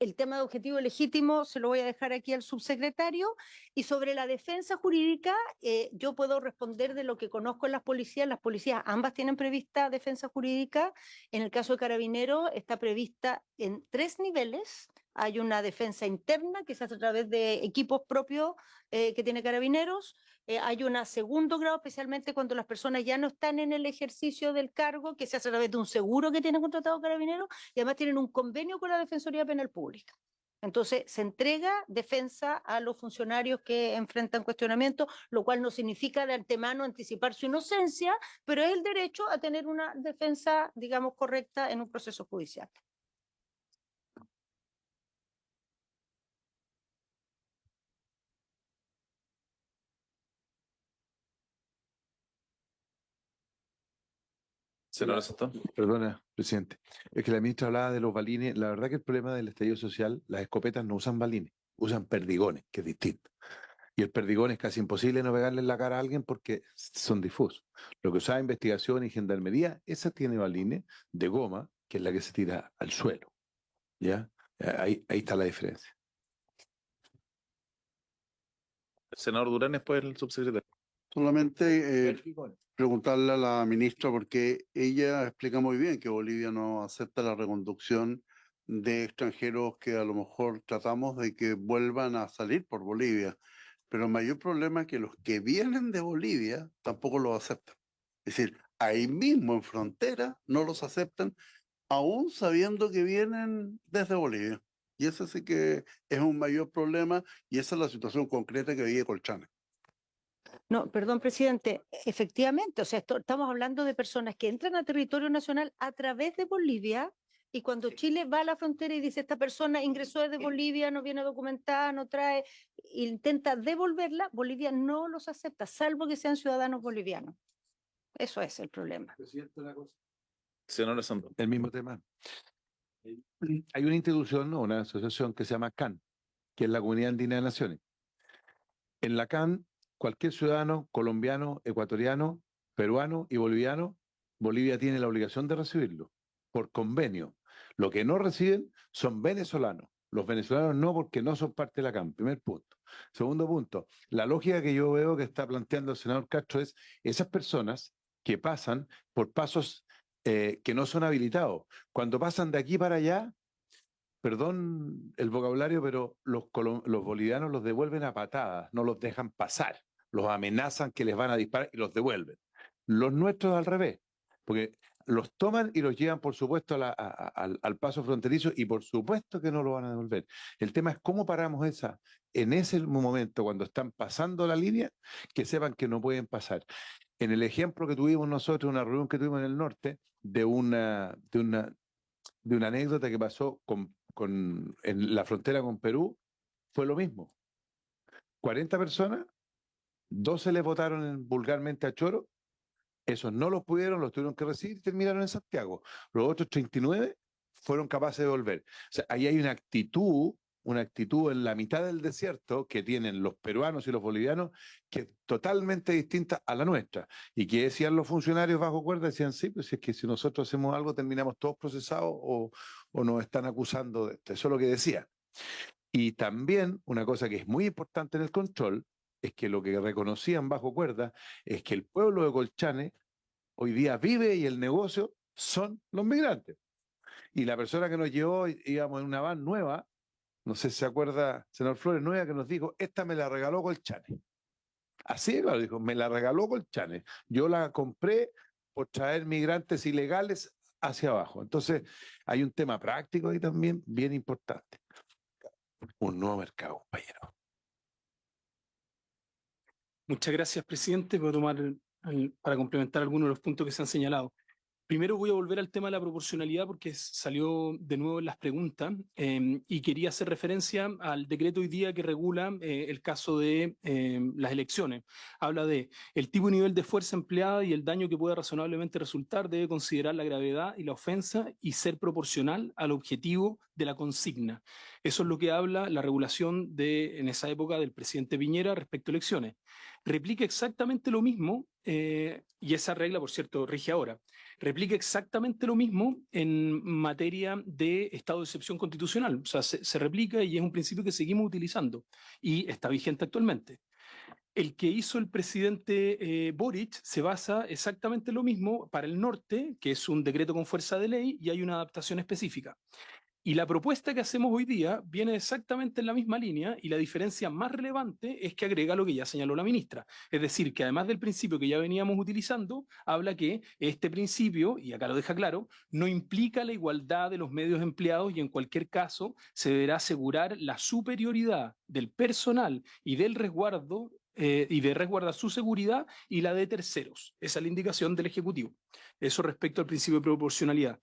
El tema de objetivo legítimo se lo voy a dejar aquí al subsecretario. Y sobre la defensa jurídica, yo puedo responder de lo que conozco en las policías. Las policías ambas tienen prevista defensa jurídica. En el caso de Carabineros está prevista en 3 niveles. Hay una defensa interna que se hace a través de equipos propios que tiene Carabineros. Hay un segundo grado, especialmente cuando las personas ya no están en el ejercicio del cargo, que se hace a través de un seguro que tiene contratado Carabineros, y además tienen un convenio con la Defensoría Penal Pública. Entonces, se entrega defensa a los funcionarios que enfrentan cuestionamientos, lo cual no significa de antemano anticipar su inocencia, pero es el derecho a tener una defensa, digamos, correcta en un proceso judicial. Senador Santón. Perdona, presidente. Es que la ministra hablaba de los balines. La verdad que el problema del estallido social, las escopetas no usan balines, usan perdigones, que es distinto. Y el perdigón es casi imposible no pegarle en la cara a alguien porque son difusos. Lo que usaba investigación y gendarmería, esa tiene balines de goma, que es la que se tira al suelo. ¿Ya? Ahí está la diferencia. El senador Durán, después el subsecretario. Solamente preguntarle a la ministra, porque ella explica muy bien que Bolivia no acepta la reconducción de extranjeros que a lo mejor tratamos de que vuelvan a salir por Bolivia. Pero el mayor problema es que los que vienen de Bolivia tampoco los aceptan. Es decir, ahí mismo en frontera no los aceptan, aún sabiendo que vienen desde Bolivia. Y ese sí que es un mayor problema, y esa es la situación concreta que vive Colchane. No, perdón, presidente. Efectivamente, o sea, estamos hablando de personas que entran a territorio nacional a través de Bolivia y cuando Chile va a la frontera y dice esta persona ingresó desde Bolivia, no viene documentada, no trae, intenta devolverla, Bolivia no los acepta, salvo que sean ciudadanos bolivianos. Eso es el problema. Presidente, una cosa. Senadora Sandón. El mismo tema. Hay una institución, ¿no? Una asociación que se llama CAN, que es la Comunidad Andina de Naciones. En la CAN, cualquier ciudadano colombiano, ecuatoriano, peruano y boliviano, Bolivia tiene la obligación de recibirlo por convenio. Lo que no reciben son venezolanos. Los venezolanos no, porque no son parte de la CAN. Primer punto. Segundo punto, la lógica que yo veo que está planteando el senador Castro es esas personas que pasan por pasos que no son habilitados. Cuando pasan de aquí para allá, perdón el vocabulario, pero los bolivianos los devuelven a patadas, no los dejan pasar, los amenazan que les van a disparar y los devuelven. Los nuestros al revés, porque los toman y los llevan, por supuesto, al paso fronterizo y por supuesto que no lo van a devolver. El tema es cómo paramos en ese momento, cuando están pasando la línea, que sepan que no pueden pasar. En el ejemplo que tuvimos nosotros, una reunión que tuvimos en el norte, de una anécdota que pasó en la frontera con Perú, fue lo mismo. 40 personas, 12 les votaron vulgarmente a Choro, esos no los pudieron, los tuvieron que recibir y terminaron en Santiago. Los otros 39 fueron capaces de volver. O sea, ahí hay una actitud en la mitad del desierto que tienen los peruanos y los bolivianos que es totalmente distinta a la nuestra. ¿Y qué decían los funcionarios bajo cuerda? Decían, sí, pues es que si nosotros hacemos algo terminamos todos procesados o nos están acusando de esto. Eso es lo que decían. Y también una cosa que es muy importante en el control es que lo que reconocían bajo cuerda es que el pueblo de Colchane hoy día vive y el negocio son los migrantes. Y la persona que nos llevó, íbamos en una van nueva, no sé si se acuerda, senador Flores, nueva, que nos dijo, esta me la regaló Colchane. Así, claro, dijo, me la regaló Colchane. Yo la compré por traer migrantes ilegales hacia abajo. Entonces, hay un tema práctico ahí también bien importante. Un nuevo mercado, compañero. Muchas gracias, presidente. Voy a tomar para complementar algunos de los puntos que se han señalado. Primero voy a volver al tema de la proporcionalidad porque salió de nuevo en las preguntas y quería hacer referencia al decreto hoy día que regula el caso de las elecciones. Habla de el tipo y nivel de fuerza empleada y el daño que pueda razonablemente resultar debe considerar la gravedad y la ofensa y ser proporcional al objetivo de la consigna. Eso es lo que habla la regulación en esa época del presidente Piñera respecto a elecciones. Replica exactamente lo mismo y esa regla, por cierto, rige ahora. Replica exactamente lo mismo en materia de estado de excepción constitucional. O sea, se replica y es un principio que seguimos utilizando y está vigente actualmente. El que hizo el presidente Boric se basa exactamente en lo mismo para el norte, que es un decreto con fuerza de ley y hay una adaptación específica. Y la propuesta que hacemos hoy día viene exactamente en la misma línea y la diferencia más relevante es que agrega lo que ya señaló la ministra. Es decir, que además del principio que ya veníamos utilizando, habla que este principio, y acá lo deja claro, no implica la igualdad de los medios empleados y en cualquier caso se deberá asegurar la superioridad del personal y del resguardo y de resguardar su seguridad y la de terceros. Esa es la indicación del Ejecutivo. Eso respecto al principio de proporcionalidad.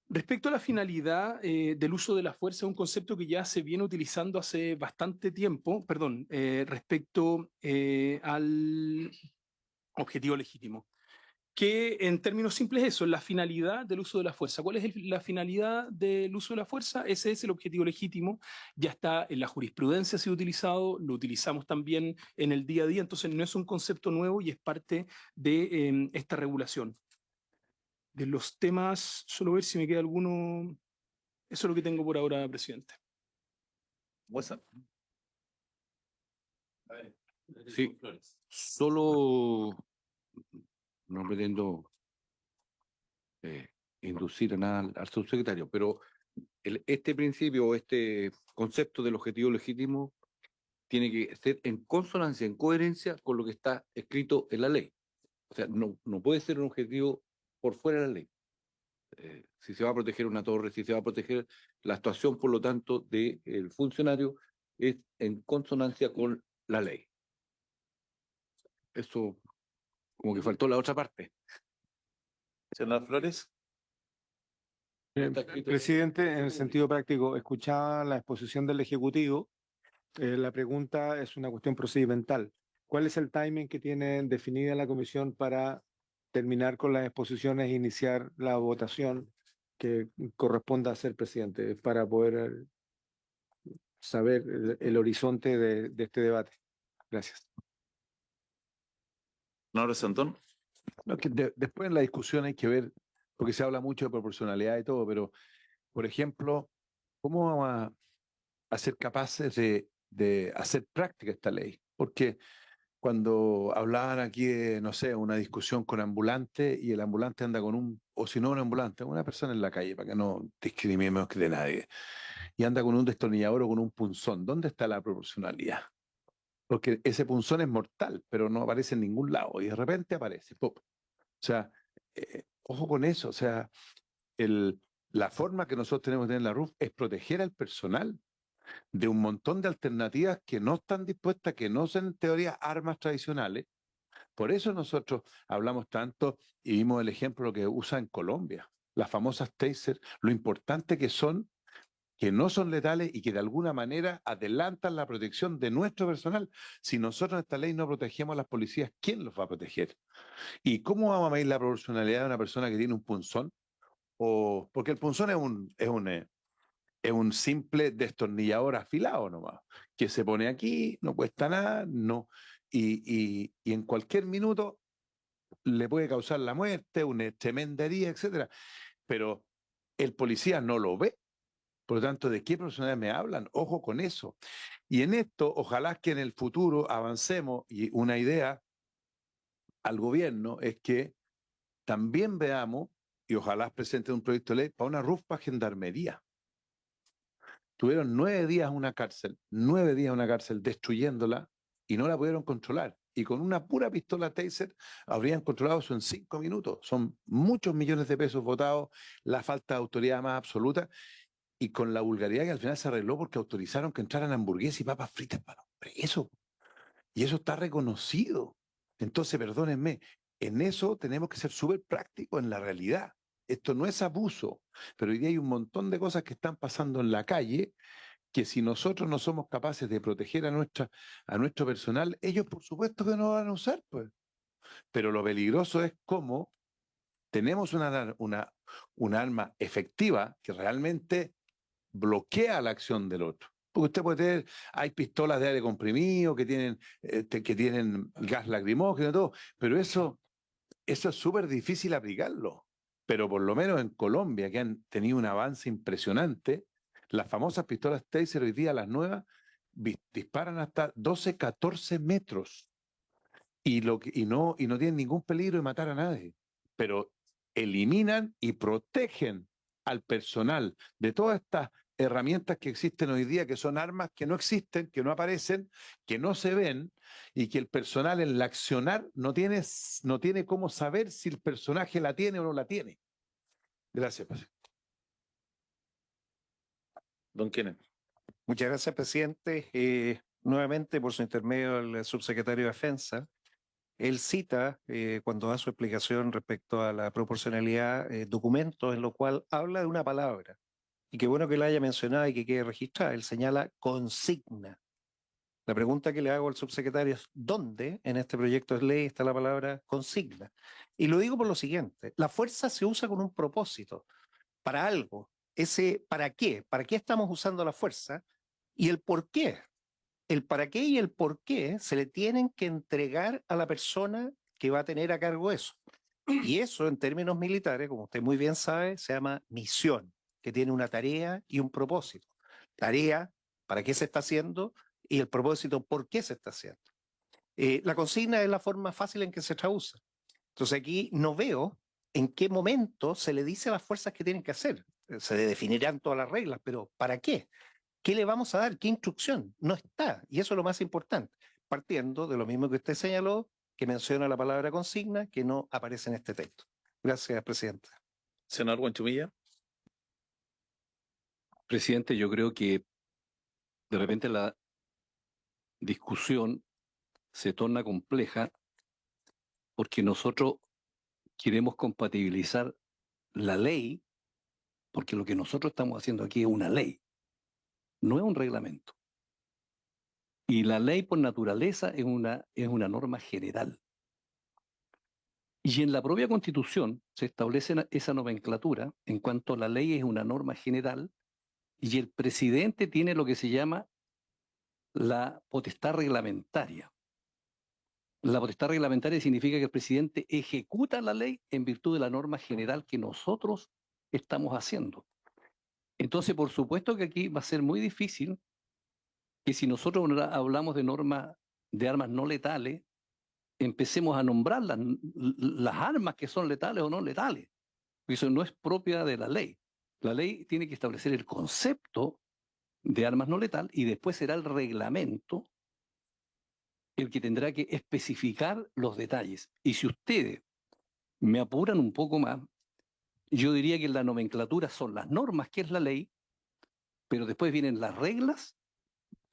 Respecto a la finalidad del uso de la fuerza, es un concepto que ya se viene utilizando hace bastante tiempo, respecto al objetivo legítimo. Que en términos simples eso, la finalidad del uso de la fuerza. ¿Cuál es la finalidad del uso de la fuerza? Ese es el objetivo legítimo, ya está en la jurisprudencia, ha sido utilizado, lo utilizamos también en el día a día, entonces no es un concepto nuevo y es parte de esta regulación. De los temas, solo ver si me queda alguno. Eso es lo que tengo por ahora, presidente. WhatsApp. Sí, solo no pretendo inducir a nada al subsecretario, pero este principio o este concepto del objetivo legítimo tiene que ser en consonancia, en coherencia con lo que está escrito en la ley. O sea, no puede ser un objetivo por fuera de la ley. Si se va a proteger una torre, si se va a proteger la actuación, por lo tanto, del funcionario, es en consonancia con la ley. eso como que faltó la otra parte. Senador Flores. Presidente, en el sentido práctico, escuchaba la exposición del Ejecutivo. La pregunta es una cuestión procedimental. ¿Cuál es el timing que tiene definida la comisión para terminar con las exposiciones e iniciar la votación que corresponda hacer, presidente, para poder saber el horizonte de este debate? Gracias. Senador Santón. No, que después en la discusión hay que ver, porque se habla mucho de proporcionalidad y todo, pero, por ejemplo, ¿cómo vamos a ser capaces de hacer práctica esta ley? Porque cuando hablaban aquí de, no sé, una discusión con ambulante y el ambulante anda con o si no un ambulante, una persona en la calle, para que no discriminemos de nadie, y anda con un destornillador o con un punzón, ¿dónde está la proporcionalidad? Porque ese punzón es mortal, pero no aparece en ningún lado, y de repente aparece, ¡pop! O sea, ojo con eso, o sea, la forma que nosotros tenemos de tener la RUF es proteger al personal de un montón de alternativas que no están dispuestas, que no son en teoría armas tradicionales. Por eso nosotros hablamos tanto y vimos el ejemplo de lo que usa en Colombia, las famosas taser, lo importante que son, que no son letales y que de alguna manera adelantan la protección de nuestro personal. Si nosotros en esta ley no protegemos a las policías, ¿quién los va a proteger? ¿Y cómo vamos a medir la proporcionalidad de una persona que tiene un punzón? Porque el punzón es un simple destornillador afilado nomás, que se pone aquí, no cuesta nada, no, y en cualquier minuto le puede causar la muerte, una tremenda herida, etcétera. Pero el policía no lo ve. Por lo tanto, ¿de qué personalidad me hablan? Ojo con eso. Y en esto, ojalá que en el futuro avancemos, y una idea al gobierno es que también veamos, y ojalá presenten un proyecto de ley para una RUF para gendarmería. Tuvieron 9 días en una cárcel, 9 días en una cárcel destruyéndola y no la pudieron controlar. Y con una pura pistola taser habrían controlado eso en 5 minutos. Son muchos millones de pesos votados, la falta de autoridad más absoluta y con la vulgaridad que al final se arregló porque autorizaron que entraran hamburguesas y papas fritas para los presos. Y eso está reconocido. Entonces, perdónenme, en eso tenemos que ser súper prácticos en la realidad. Esto no es abuso, pero hoy día hay un montón de cosas que están pasando en la calle que si nosotros no somos capaces de proteger a nuestro personal, ellos por supuesto que no van a usar, pues. Pero lo peligroso es cómo tenemos una arma efectiva que realmente bloquea la acción del otro. Porque usted puede tener, hay pistolas de aire comprimido que tienen gas lacrimógeno y todo, pero eso es súper difícil aplicarlo. Pero por lo menos en Colombia, que han tenido un avance impresionante, las famosas pistolas Taser hoy día, las nuevas, disparan hasta 12, 14 metros y no tienen ningún peligro de matar a nadie. Pero eliminan y protegen al personal de todas estas herramientas que existen hoy día, que son armas que no existen, que no aparecen, que no se ven, y que el personal en el accionar no tiene cómo saber si el personaje la tiene o no la tiene. Gracias, presidente. Don Kenneth. Muchas gracias, presidente. Nuevamente, por su intermedio, el subsecretario de Defensa. Él cita, cuando da su explicación respecto a la proporcionalidad, documentos en los cuales habla de una palabra. Y qué bueno que la haya mencionado y que quede registrada. Él señala consigna. La pregunta que le hago al subsecretario es, ¿dónde en este proyecto de ley está la palabra consigna? Y lo digo por lo siguiente, la fuerza se usa con un propósito, para algo. ¿Para qué? ¿Para qué estamos usando la fuerza? Y el por qué. El para qué y el por qué se le tienen que entregar a la persona que va a tener a cargo eso. Y eso en términos militares, como usted muy bien sabe, se llama misión, que tiene una tarea y un propósito. Tarea, ¿para qué se está haciendo? Y el propósito, ¿por qué se está haciendo? La consigna es la forma fácil en que se traduce. Entonces aquí no veo en qué momento se le dice a las fuerzas que tienen que hacer. Se definirán todas las reglas, pero ¿para qué? ¿Qué le vamos a dar? ¿Qué instrucción? No está. Y eso es lo más importante. Partiendo de lo mismo que usted señaló, que menciona la palabra consigna, que no aparece en este texto. Gracias, presidente. Senador Guanchumilla. Presidente, yo creo que de repente la discusión se torna compleja porque nosotros queremos compatibilizar la ley, porque lo que nosotros estamos haciendo aquí es una ley, no es un reglamento. Y la ley por naturaleza es una norma general. Y en la propia Constitución se establece esa nomenclatura en cuanto a la ley es una norma general y el presidente tiene lo que se llama la potestad reglamentaria. La potestad reglamentaria significa que el presidente ejecuta la ley en virtud de la norma general que nosotros estamos haciendo. Entonces, por supuesto que aquí va a ser muy difícil que si nosotros hablamos de normas de armas no letales, empecemos a nombrar las armas que son letales o no letales. Eso no es propia de la ley. La ley tiene que establecer el concepto de armas no letal y después será el reglamento el que tendrá que especificar los detalles. Y si ustedes me apuran un poco más, yo diría que la nomenclatura son las normas, que es la ley, pero después vienen las reglas,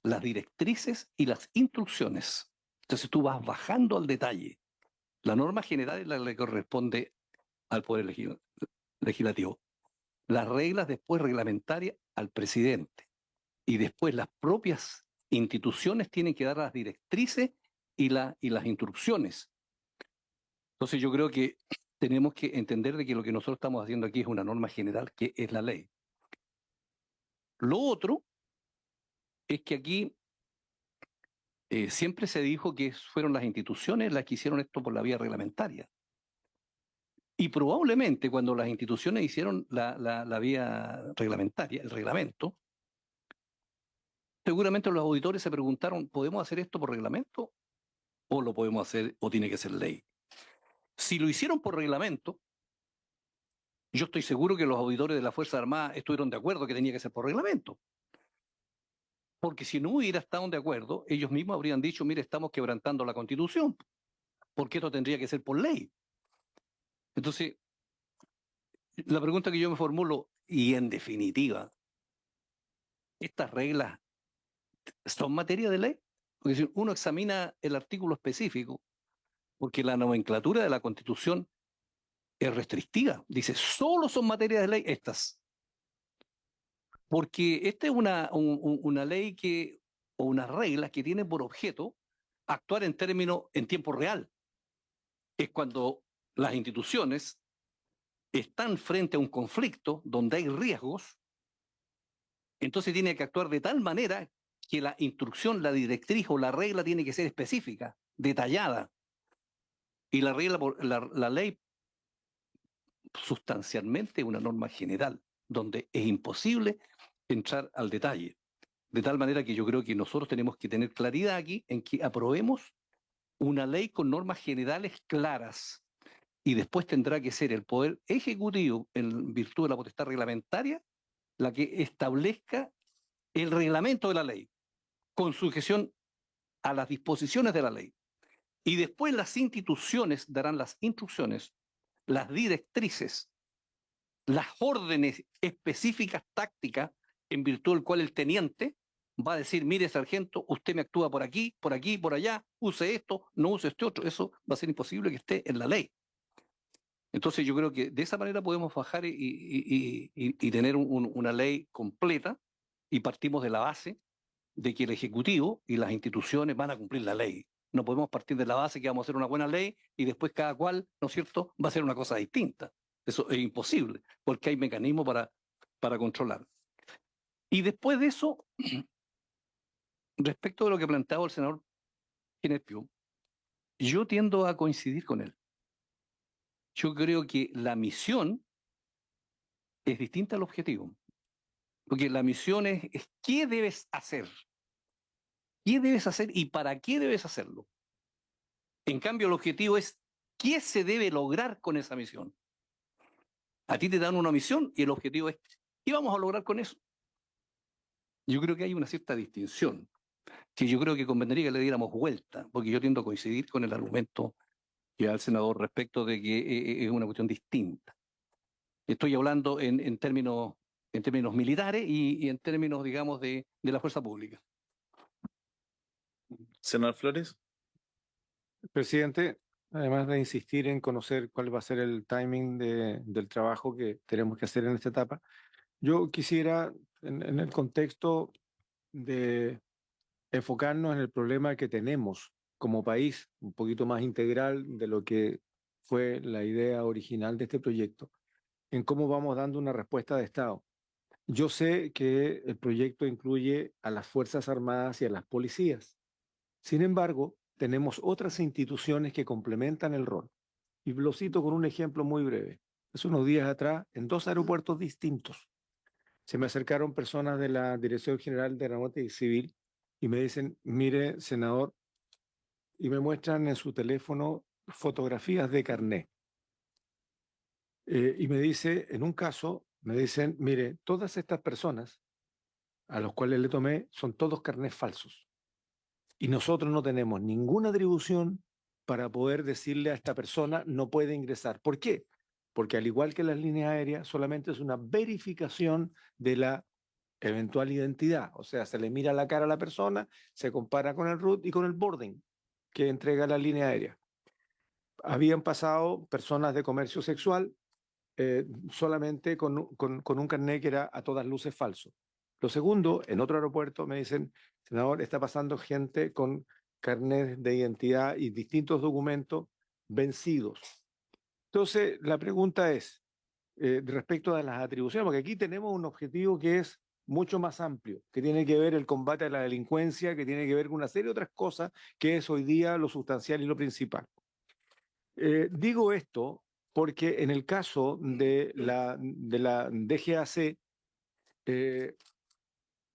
las directrices y las instrucciones. Entonces tú vas bajando al detalle. La norma general es la que le corresponde al Poder Legislativo. Las reglas después reglamentarias al presidente. Y después las propias instituciones tienen que dar las directrices y las instrucciones. Entonces yo creo que tenemos que entender de que lo que nosotros estamos haciendo aquí es una norma general, que es la ley. Lo otro es que aquí siempre se dijo que fueron las instituciones las que hicieron esto por la vía reglamentaria. Y probablemente cuando las instituciones hicieron la vía reglamentaria, el reglamento, seguramente los auditores se preguntaron, ¿podemos hacer esto por reglamento? ¿O lo podemos hacer o tiene que ser ley? Si lo hicieron por reglamento, yo estoy seguro que los auditores de la Fuerza Armada estuvieron de acuerdo que tenía que ser por reglamento. Porque si no hubiera estado de acuerdo, ellos mismos habrían dicho, mire, estamos quebrantando la Constitución, porque esto tendría que ser por ley. Entonces, la pregunta que yo me formulo, y en definitiva, ¿estas reglas son materia de ley? Porque si uno examina el artículo específico, porque la nomenclatura de la Constitución es restrictiva, dice, solo son materia de ley estas. Porque esta es una ley o una regla que tiene por objeto actuar en tiempo real. Es cuando las instituciones están frente a un conflicto donde hay riesgos, entonces tiene que actuar de tal manera que la instrucción, la directriz o la regla tiene que ser específica, detallada. Y la ley sustancialmente es una norma general, donde es imposible entrar al detalle. De tal manera que yo creo que nosotros tenemos que tener claridad aquí en que aprobemos una ley con normas generales claras y después tendrá que ser el Poder Ejecutivo, en virtud de la potestad reglamentaria, la que establezca el reglamento de la ley, con sujeción a las disposiciones de la ley. Y después las instituciones darán las instrucciones, las directrices, las órdenes específicas tácticas en virtud del cual el teniente va a decir, mire, sargento, usted me actúa por aquí, por allá, use esto, no use este otro. Eso va a ser imposible que esté en la ley. Entonces yo creo que de esa manera podemos bajar y tener una ley completa y partimos de la base de que el Ejecutivo y las instituciones van a cumplir la ley. No podemos partir de la base que vamos a hacer una buena ley y después cada cual, ¿no es cierto?, va a hacer una cosa distinta. Eso es imposible, porque hay mecanismos para controlar. Y después de eso, respecto de lo que planteaba el senador Kenneth Pugh, yo tiendo a coincidir con él. Yo creo que la misión es distinta al objetivo. Porque la misión es ¿qué debes hacer? ¿Qué debes hacer y para qué debes hacerlo? En cambio, el objetivo es ¿qué se debe lograr con esa misión? A ti te dan una misión y el objetivo es ¿qué vamos a lograr con eso? Yo creo que hay una cierta distinción, que yo creo que convendría que le diéramos vuelta, porque yo tiendo a coincidir con el argumento que da el senador respecto de que es una cuestión distinta. Estoy hablando en términos militares y en términos, digamos, de la fuerza pública. Senador Flores. Presidente, además de insistir en conocer cuál va a ser el timing del trabajo que tenemos que hacer en esta etapa, yo quisiera, en el contexto de enfocarnos en el problema que tenemos como país, un poquito más integral de lo que fue la idea original de este proyecto, en cómo vamos dando una respuesta de Estado. Yo sé que el proyecto incluye a las Fuerzas Armadas y a las policías. Sin embargo, tenemos otras instituciones que complementan el rol. Y lo cito con un ejemplo muy breve. Hace unos días atrás, en 2 aeropuertos distintos, se me acercaron personas de la Dirección General de Aeronáutica Civil y me dicen, mire, senador, y me muestran en su teléfono fotografías de carné. Y me dice, en un caso, me dicen, mire, todas estas personas a los cuales le tomé son todos carnés falsos. Y nosotros no tenemos ninguna atribución para poder decirle a esta persona no puede ingresar. ¿Por qué? Porque al igual que las líneas aéreas, solamente es una verificación de la eventual identidad. O sea, se le mira la cara a la persona, se compara con el route y con el boarding que entrega la línea aérea. Habían pasado personas de comercio sexual solamente con un carnet que era a todas luces falso. Lo segundo, en otro aeropuerto me dicen, senador, está pasando gente con carnet de identidad y distintos documentos vencidos. Entonces, la pregunta es, respecto a las atribuciones, porque aquí tenemos un objetivo que es mucho más amplio, que tiene que ver el combate a la delincuencia, que tiene que ver con una serie de otras cosas, que es hoy día lo sustancial y lo principal. Digo esto porque en el caso de la DGAC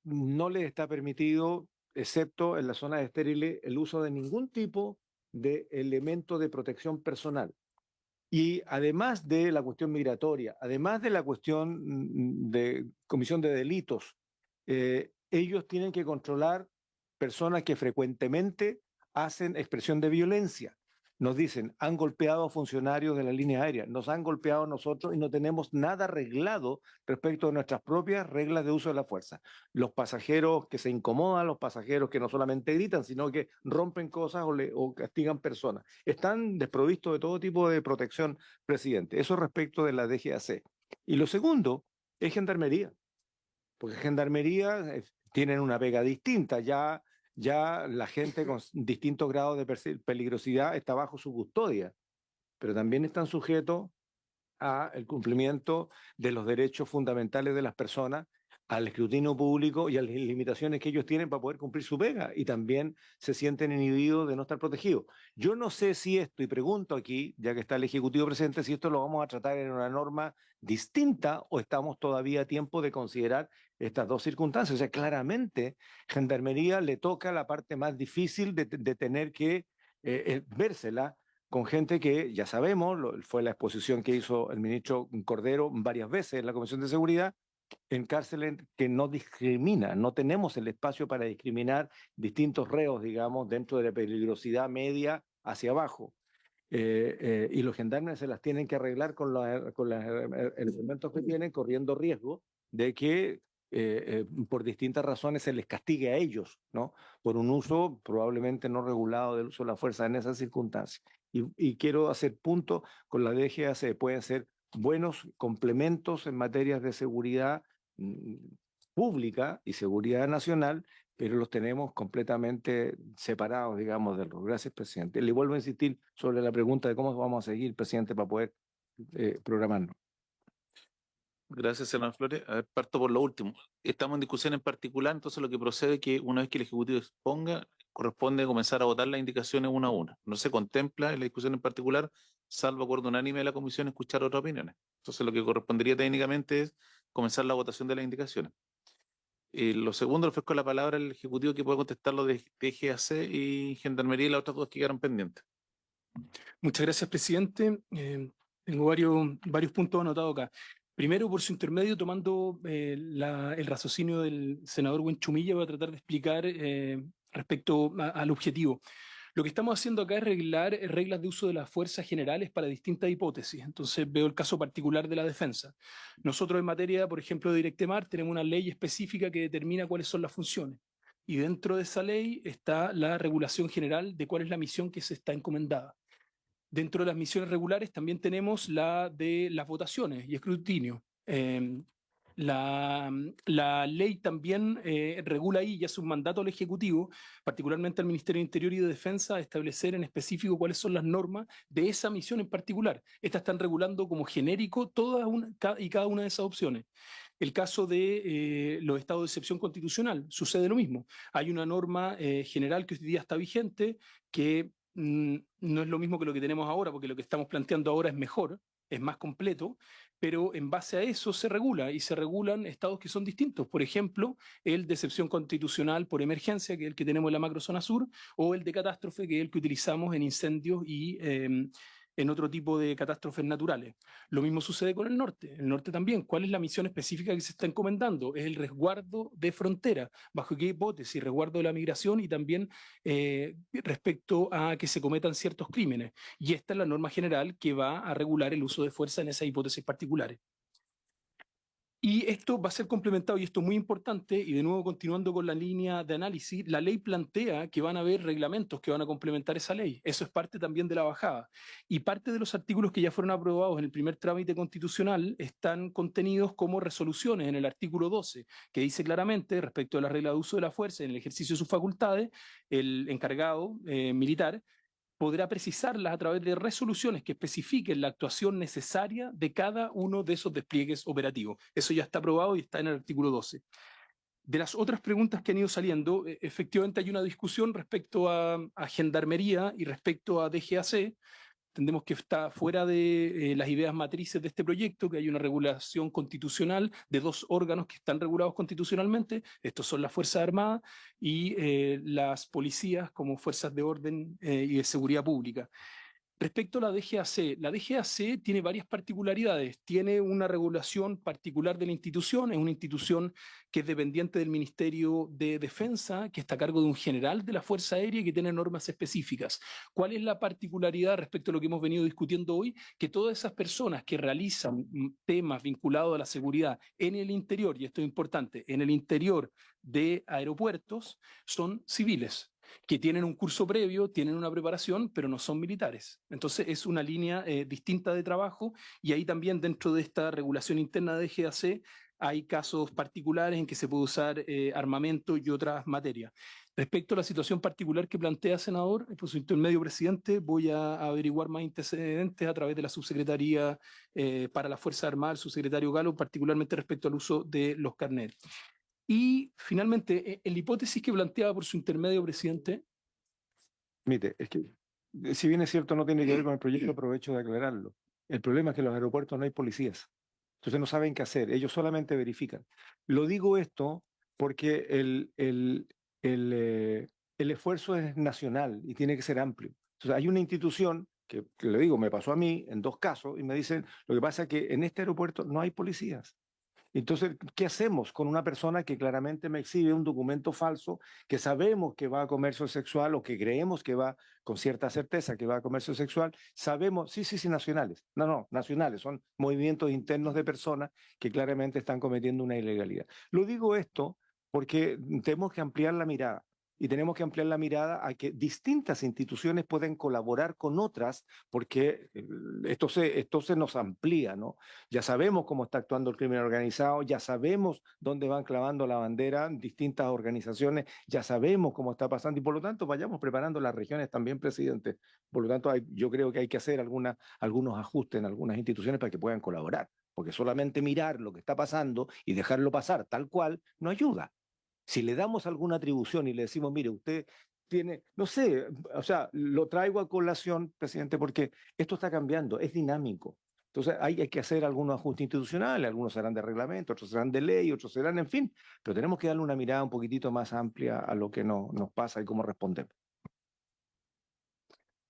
no les está permitido, excepto en las zonas estériles, el uso de ningún tipo de elemento de protección personal. Y además de la cuestión migratoria, además de la cuestión de comisión de delitos, ellos tienen que controlar personas que frecuentemente hacen expresión de violencia. Nos dicen, han golpeado a funcionarios de la línea aérea, nos han golpeado a nosotros y no tenemos nada arreglado respecto a nuestras propias reglas de uso de la fuerza. Los pasajeros que se incomodan, los pasajeros que no solamente gritan, sino que rompen cosas o castigan personas. Están desprovistos de todo tipo de protección, presidente. Eso respecto de la DGAC. Y lo segundo es Gendarmería, porque Gendarmería tienen una pega distinta. Ya la gente con distintos grados de peligrosidad está bajo su custodia, pero también están sujetos al cumplimiento de los derechos fundamentales de las personas, al escrutinio público y a las limitaciones que ellos tienen para poder cumplir su pega, y también se sienten inhibidos de no estar protegidos. Yo no sé si esto, y pregunto aquí, ya que está el Ejecutivo presente, si esto lo vamos a tratar en una norma distinta o estamos todavía a tiempo de considerar estas dos circunstancias. O sea, claramente Gendarmería le toca la parte más difícil de tener que vérsela con gente que, ya sabemos, fue la exposición que hizo el ministro Cordero varias veces en la Comisión de Seguridad, en cárceles que no discrimina, no tenemos el espacio para discriminar distintos reos, digamos, dentro de la peligrosidad media hacia abajo. Y los gendarmes se las tienen que arreglar con los elementos que tienen, corriendo riesgo de que por distintas razones se les castigue a ellos, ¿no? Por un uso probablemente no regulado del uso de la fuerza en esas circunstancias. Y quiero hacer punto con la DGAC, pueden ser buenos complementos en materias de seguridad pública y seguridad nacional, pero los tenemos completamente separados, digamos, del rol. Gracias, presidente. Le vuelvo a insistir sobre la pregunta de cómo vamos a seguir, presidente, para poder programarnos. Gracias, senador Flores. A ver, parto por lo último. Estamos en discusión en particular, entonces lo que procede es que una vez que el Ejecutivo exponga, corresponde comenzar a votar las indicaciones una a una. No se contempla en la discusión en particular, salvo acuerdo unánime de la comisión, escuchar otras opiniones. Entonces lo que correspondería técnicamente es comenzar la votación de las indicaciones. Lo segundo, le ofrezco la palabra al Ejecutivo que pueda contestar lo de DGAC y Gendarmería y las otras dos que quedaron pendientes. Muchas gracias, presidente. Tengo varios puntos anotados acá. Primero, por su intermedio, tomando el raciocinio del senador Buenchumilla, voy a tratar de explicar respecto al objetivo. Lo que estamos haciendo acá es arreglar reglas de uso de las fuerzas generales para distintas hipótesis. Entonces veo el caso particular de la defensa. Nosotros en materia, por ejemplo, de Directemar, tenemos una ley específica que determina cuáles son las funciones. Y dentro de esa ley está la regulación general de cuál es la misión que se está encomendada. Dentro de las misiones regulares también tenemos la de las votaciones y escrutinio. La ley también regula ahí y hace un mandato al Ejecutivo, particularmente al Ministerio de Interior y de Defensa, a establecer en específico cuáles son las normas de esa misión en particular. Estas están regulando como genérico todas y cada una de esas opciones. El caso de los estados de excepción constitucional sucede lo mismo. Hay una norma general que hoy día está vigente que no es lo mismo que lo que tenemos ahora, porque lo que estamos planteando ahora es mejor, es más completo, pero en base a eso se regula y se regulan estados que son distintos. Por ejemplo, el de excepción constitucional por emergencia, que es el que tenemos en la macrozona sur, o el de catástrofe, que es el que utilizamos en incendios y en otro tipo de catástrofes naturales. Lo mismo sucede con el norte. El norte también. ¿Cuál es la misión específica que se está encomendando? Es el resguardo de frontera. ¿Bajo qué hipótesis? Resguardo de la migración y también respecto a que se cometan ciertos crímenes. Y esta es la norma general que va a regular el uso de fuerza en esas hipótesis particulares. Y esto va a ser complementado, y esto es muy importante, y de nuevo continuando con la línea de análisis, la ley plantea que van a haber reglamentos que van a complementar esa ley. Eso es parte también de la bajada. Y parte de los artículos que ya fueron aprobados en el primer trámite constitucional están contenidos como resoluciones en el artículo 12, que dice claramente, respecto a la regla de uso de la fuerza en el ejercicio de sus facultades, el encargado militar podrá precisarlas a través de resoluciones que especifiquen la actuación necesaria de cada uno de esos despliegues operativos. Eso ya está aprobado y está en el artículo 12. De las otras preguntas que han ido saliendo, efectivamente hay una discusión respecto a Gendarmería y respecto a DGAC. Entendemos que está fuera de las ideas matrices de este proyecto, que hay una regulación constitucional de dos órganos que están regulados constitucionalmente. Estos son las Fuerzas Armadas y las policías como fuerzas de orden y de seguridad pública. Respecto a la DGAC tiene varias particularidades. Tiene una regulación particular de la institución, es una institución que es dependiente del Ministerio de Defensa, que está a cargo de un general de la Fuerza Aérea y que tiene normas específicas. ¿Cuál es la particularidad respecto a lo que hemos venido discutiendo hoy? Que todas esas personas que realizan temas vinculados a la seguridad en el interior, y esto es importante, en el interior de aeropuertos, son civiles, que tienen un curso previo, tienen una preparación, pero no son militares. Entonces es una línea distinta de trabajo, y ahí también dentro de esta regulación interna de GAC hay casos particulares en que se puede usar armamento y otras materias. Respecto a la situación particular que plantea, senador, por su intermedio, presidente, voy a averiguar más antecedentes a través de la subsecretaría para las Fuerzas Armadas, el subsecretario Galo, particularmente respecto al uso de los carnets. Y finalmente, en la hipótesis que planteaba por su intermedio, presidente. Mire, es que si bien es cierto no tiene que ver con el proyecto, aprovecho de aclararlo. El problema es que en los aeropuertos no hay policías. Entonces no saben qué hacer, ellos solamente verifican. Lo digo esto porque el esfuerzo es nacional y tiene que ser amplio. Entonces hay una institución que le digo, me pasó a mí en 2 casos y me dicen, lo que pasa es que en este aeropuerto no hay policías. Entonces, ¿qué hacemos con una persona que claramente me exhibe un documento falso, que sabemos que va a comercio sexual o que creemos que va con cierta certeza que va a comercio sexual? Sabemos, sí, nacionales. No, nacionales, son movimientos internos de personas que claramente están cometiendo una ilegalidad. Lo digo esto porque tenemos que ampliar la mirada. Y tenemos que ampliar la mirada a que distintas instituciones pueden colaborar con otras, porque esto se nos amplía, ¿no? Ya sabemos cómo está actuando el crimen organizado, ya sabemos dónde van clavando la bandera distintas organizaciones, ya sabemos cómo está pasando y por lo tanto vayamos preparando las regiones también, presidente. Por lo tanto, yo creo que hay que hacer algunos ajustes en algunas instituciones para que puedan colaborar, porque solamente mirar lo que está pasando y dejarlo pasar tal cual no ayuda. Si le damos alguna atribución y le decimos, mire, usted tiene, no sé, o sea, lo traigo a colación, presidente, porque esto está cambiando, es dinámico. Entonces hay que hacer algunos ajustes institucionales, algunos serán de reglamento, otros serán de ley, otros serán, en fin, pero tenemos que darle una mirada un poquitito más amplia a lo que nos pasa y cómo respondemos.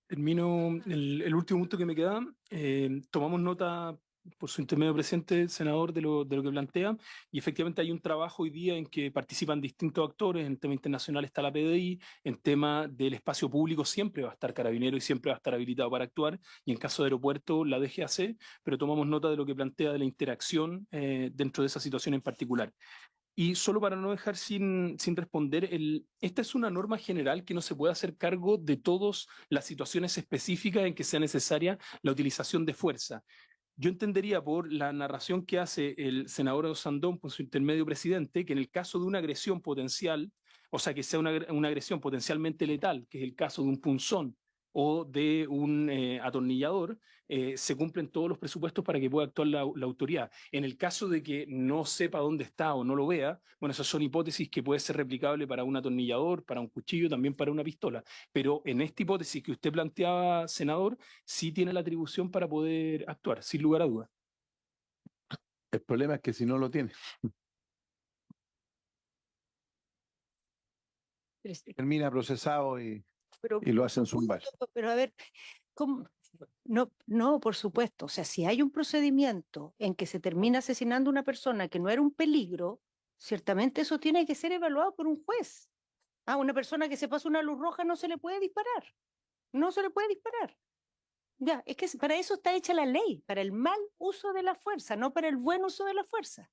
Termino el último punto que me queda. Tomamos nota por su intermedio, presidente, senador, de lo que plantea, y efectivamente hay un trabajo hoy día en que participan distintos actores. En tema internacional está la PDI, en tema del espacio público siempre va a estar Carabinero y siempre va a estar habilitado para actuar, y en caso de aeropuerto la DGAC, pero tomamos nota de lo que plantea de la interacción dentro de esa situación en particular. Y solo para no dejar sin responder, esta es una norma general que no se puede hacer cargo de todas las situaciones específicas en que sea necesaria la utilización de fuerza. Yo entendería por la narración que hace el senador Osandón por su intermedio presidente, que en el caso de una agresión potencial, o sea, que sea una agresión potencialmente letal, que es el caso de un punzón o de un atornillador, se cumplen todos los presupuestos para que pueda actuar la autoridad. En el caso de que no sepa dónde está o no lo vea, bueno, esas son hipótesis que puede ser replicable para un atornillador, para un cuchillo, también para una pistola. Pero en esta hipótesis que usted planteaba, senador, sí tiene la atribución para poder actuar, sin lugar a dudas. El problema es que si no lo tiene, termina procesado y lo hacen zumbar. Pero a ver, ¿cómo? No, no, por supuesto. O sea, si hay un procedimiento en que se termina asesinando a una persona que no era un peligro, ciertamente eso tiene que ser evaluado por un juez. A una persona que se pasa una luz roja no se le puede disparar. No se le puede disparar. Ya, es que para eso está hecha la ley, para el mal uso de la fuerza, no para el buen uso de la fuerza.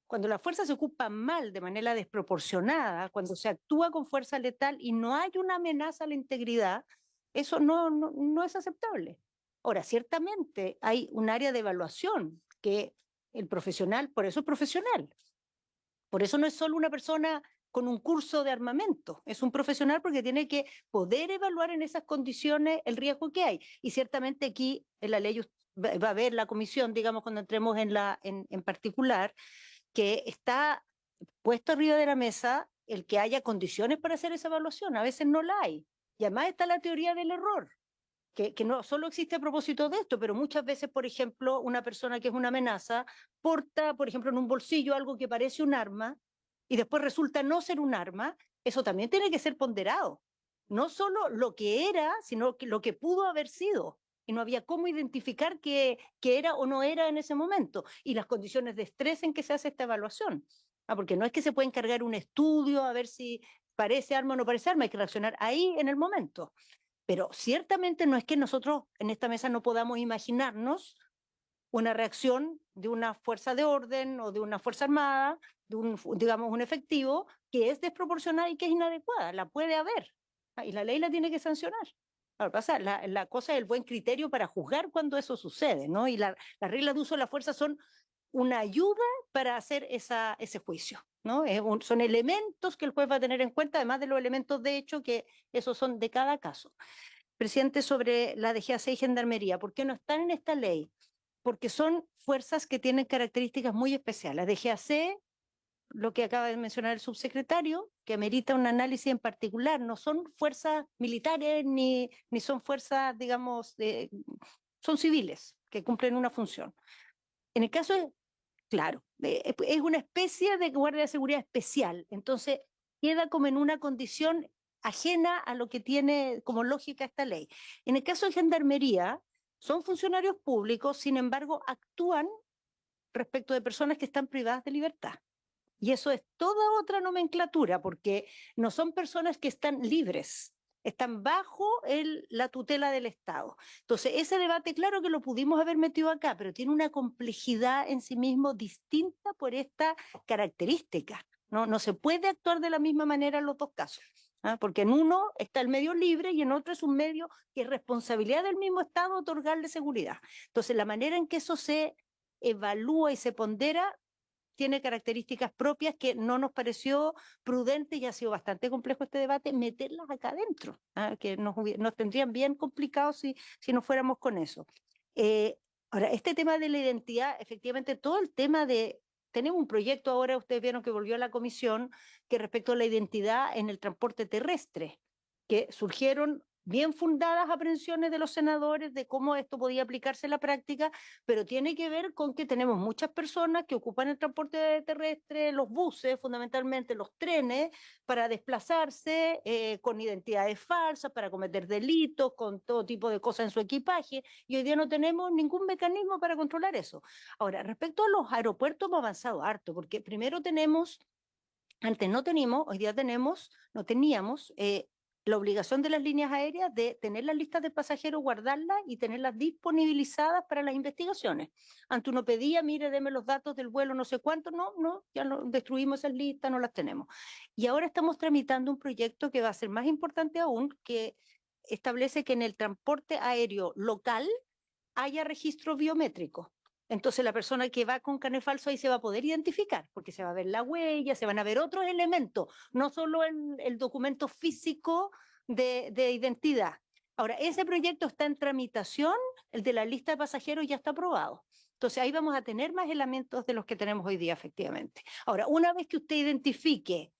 Cuando la fuerza se ocupa mal, de manera desproporcionada, cuando se actúa con fuerza letal y no hay una amenaza a la integridad, eso no es aceptable. Ahora, ciertamente hay un área de evaluación que el profesional, por eso es profesional. Por eso no es solo una persona con un curso de armamento, es un profesional porque tiene que poder evaluar en esas condiciones el riesgo que hay. Y ciertamente aquí en la ley va a haber la comisión, digamos, cuando entremos en particular, que está puesto arriba de la mesa el que haya condiciones para hacer esa evaluación. A veces no la hay. Y además está la teoría del error, que no solo existe a propósito de esto, pero muchas veces, por ejemplo, una persona que es una amenaza porta, por ejemplo, en un bolsillo algo que parece un arma y después resulta no ser un arma. Eso también tiene que ser ponderado. No solo lo que era, sino que lo que pudo haber sido. Y no había cómo identificar qué era o no era en ese momento. Y las condiciones de estrés en que se hace esta evaluación. Porque no es que se puede encargar un estudio a ver si parece arma o no parece arma, hay que reaccionar ahí en el momento. Pero ciertamente no es que nosotros en esta mesa no podamos imaginarnos una reacción de una fuerza de orden o de una fuerza armada, de digamos, un efectivo que es desproporcionada y que es inadecuada. La puede haber. Y la ley la tiene que sancionar. Ahora pasa, la cosa es el buen criterio para juzgar cuando eso sucede, ¿no? Y las reglas de uso de la fuerza son una ayuda para hacer ese juicio, ¿no? Son elementos que el juez va a tener en cuenta, además de los elementos de hecho, que esos son de cada caso. Presidente, sobre la DGAC y Gendarmería, ¿por qué no están en esta ley? Porque son fuerzas que tienen características muy especiales. La DGAC, lo que acaba de mencionar el subsecretario, que amerita un análisis en particular, no son fuerzas militares ni son fuerzas, digamos, son civiles que cumplen una función. En el caso de, claro, es una especie de guardia de seguridad especial, entonces queda como en una condición ajena a lo que tiene como lógica esta ley. En el caso de Gendarmería, son funcionarios públicos, sin embargo, actúan respecto de personas que están privadas de libertad. Y eso es toda otra nomenclatura, porque no son personas que están libres, están bajo la tutela del Estado. Entonces, ese debate, claro que lo pudimos haber metido acá, pero tiene una complejidad en sí mismo distinta por esta característica. No se puede actuar de la misma manera en los dos casos, ¿ah? Porque en uno está el medio libre y en otro es un medio que es responsabilidad del mismo Estado otorgarle seguridad. Entonces, la manera en que eso se evalúa y se pondera tiene características propias que no nos pareció prudente, y ha sido bastante complejo este debate, meterlas acá adentro, ¿ah? Que nos tendrían bien complicados si no fuéramos con eso. Ahora, este tema de la identidad, efectivamente, todo el tema tenemos un proyecto ahora, ustedes vieron que volvió a la comisión, que respecto a la identidad en el transporte terrestre, que surgieron bien fundadas aprehensiones de los senadores de cómo esto podía aplicarse en la práctica, pero tiene que ver con que tenemos muchas personas que ocupan el transporte terrestre, los buses, fundamentalmente los trenes, para desplazarse con identidades falsas, para cometer delitos, con todo tipo de cosas en su equipaje, y hoy día no tenemos ningún mecanismo para controlar eso. Ahora, respecto a los aeropuertos hemos avanzado harto, porque primero antes no teníamos, hoy día no teníamos la obligación de las líneas aéreas de tener las listas de pasajeros, guardarlas y tenerlas disponibilizadas para las investigaciones. Antes uno pedía, mire, deme los datos del vuelo, no sé cuánto, no, ya destruimos esas listas, no las tenemos. Y ahora estamos tramitando un proyecto que va a ser más importante aún, que establece que en el transporte aéreo local haya registro biométrico. Entonces la persona que va con carnet falso ahí se va a poder identificar, porque se va a ver la huella, se van a ver otros elementos, no solo el documento físico de identidad. Ahora, ese proyecto está en tramitación, el de la lista de pasajeros ya está aprobado. Entonces ahí vamos a tener más elementos de los que tenemos hoy día, efectivamente. Ahora, una vez que usted identifique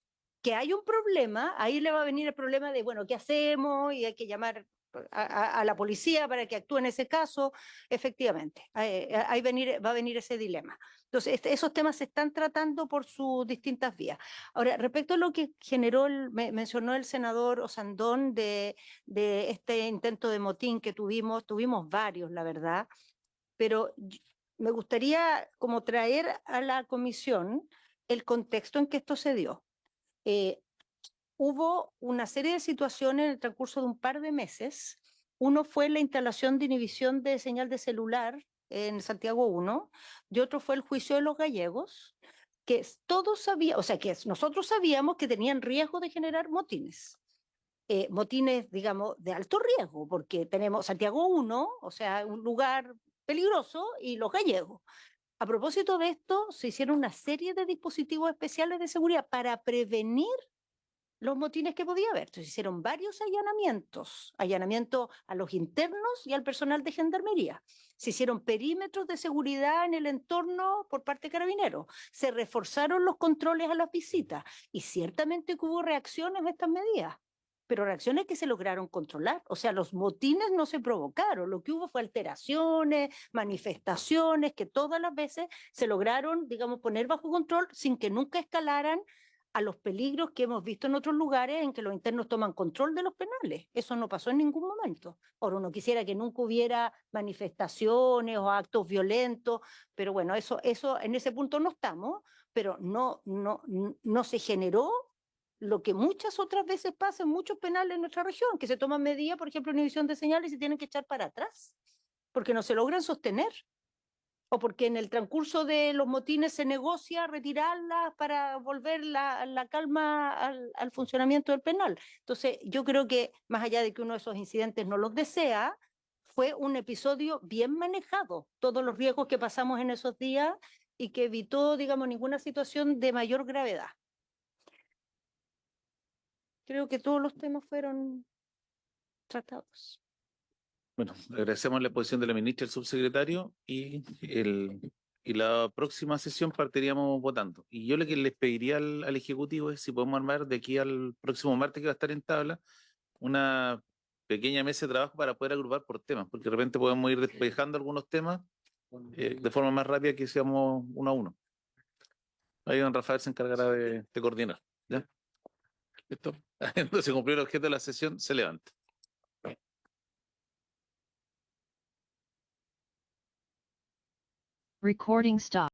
que hay un problema, ahí le va a venir el problema de, bueno, ¿qué hacemos? Y hay que llamar a la policía para que actúe en ese caso, efectivamente, ahí va a venir ese dilema. Entonces, esos temas se están tratando por sus distintas vías. Ahora, respecto a lo que generó, mencionó el senador Osandón de este intento de motín que tuvimos varios, la verdad, pero me gustaría como traer a la comisión el contexto en que esto se dio. Hubo una serie de situaciones en el transcurso de un par de meses. Uno fue la instalación de inhibición de señal de celular en Santiago 1 y otro fue el juicio de los gallegos, que todos sabíamos, o sea, que nosotros sabíamos que tenían riesgo de generar motines. Motines, digamos, de alto riesgo, porque tenemos Santiago 1, o sea, un lugar peligroso, y los gallegos. A propósito de esto, se hicieron una serie de dispositivos especiales de seguridad para prevenir los motines que podía haber. Entonces hicieron varios allanamientos a los internos y al personal de gendarmería. Se hicieron perímetros de seguridad en el entorno por parte de Carabineros. Se reforzaron los controles a las visitas y ciertamente que hubo reacciones a estas medidas, pero reacciones que se lograron controlar. O sea, los motines no se provocaron, lo que hubo fue alteraciones, manifestaciones que todas las veces se lograron, digamos, poner bajo control sin que nunca escalaran a los peligros que hemos visto en otros lugares en que los internos toman control de los penales. Eso no pasó en ningún momento. Ahora, uno quisiera que nunca hubiera manifestaciones o actos violentos, pero bueno, eso en ese punto no estamos, pero no se generó lo que muchas otras veces pasa en muchos penales en nuestra región, que se toman medidas, por ejemplo, inhibición de señales y se tienen que echar para atrás, porque no se logran sostener, o porque en el transcurso de los motines se negocia retirarlas para volver la calma al funcionamiento del penal. Entonces, yo creo que más allá de que uno de esos incidentes no los desea, fue un episodio bien manejado, todos los riesgos que pasamos en esos días y que evitó, digamos, ninguna situación de mayor gravedad. Creo que todos los temas fueron tratados. Bueno, agradecemos la exposición de la ministra y el subsecretario y la próxima sesión partiríamos votando. Y yo lo que les pediría al Ejecutivo es si podemos armar de aquí al próximo martes, que va a estar en tabla, una pequeña mesa de trabajo para poder agrupar por temas, porque de repente podemos ir despejando algunos temas de forma más rápida que seamos uno a uno. Ahí don Rafael se encargará de coordinar. ¿Ya? ¿Listo? Entonces, cumplió el objeto de la sesión, se levanta. Recording stop.